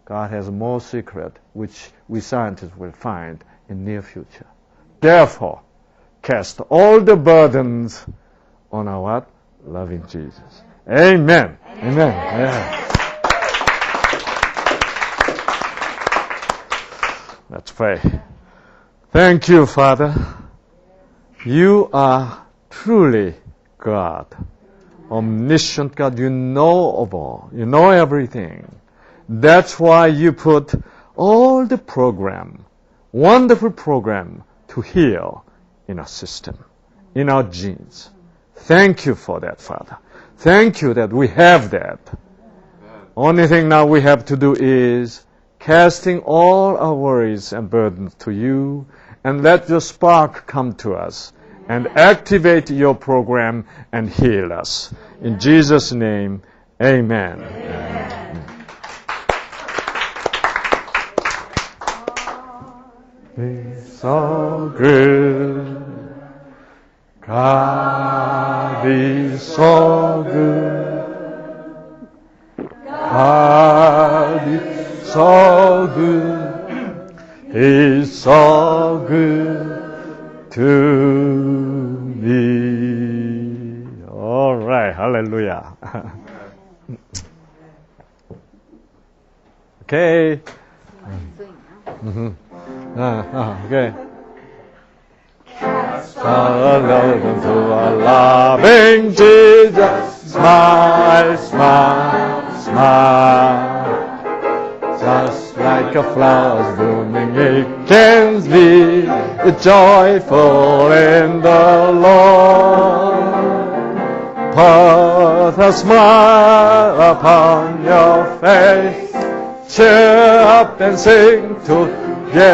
God has more secret which we scientists will find in near future. Therefore, cast all the burdens on our what? Loving Jesus. Amen. Amen. Yeah. Let's pray. Thank you, Father. You are truly God, omniscient God. You know of all. You know everything. That's why you put all the program, wonderful program to heal in our system, in our genes. Thank you for that, Father. Thank you that we have that. Only thing now we have to do is casting all our worries and burdens to you, and let your spark come to us and activate your program and heal us. In Jesus' name, amen. He's so good. God is so good. God is so good. He's so good to me. All right, hallelujah. Okay. Swing, Okay. Hallelujah to our loving Jesus. Smile, smile, smile. Just like a flower's blooming, it can be joyful in the Lord. Put a smile upon your face. Cheer up and sing together.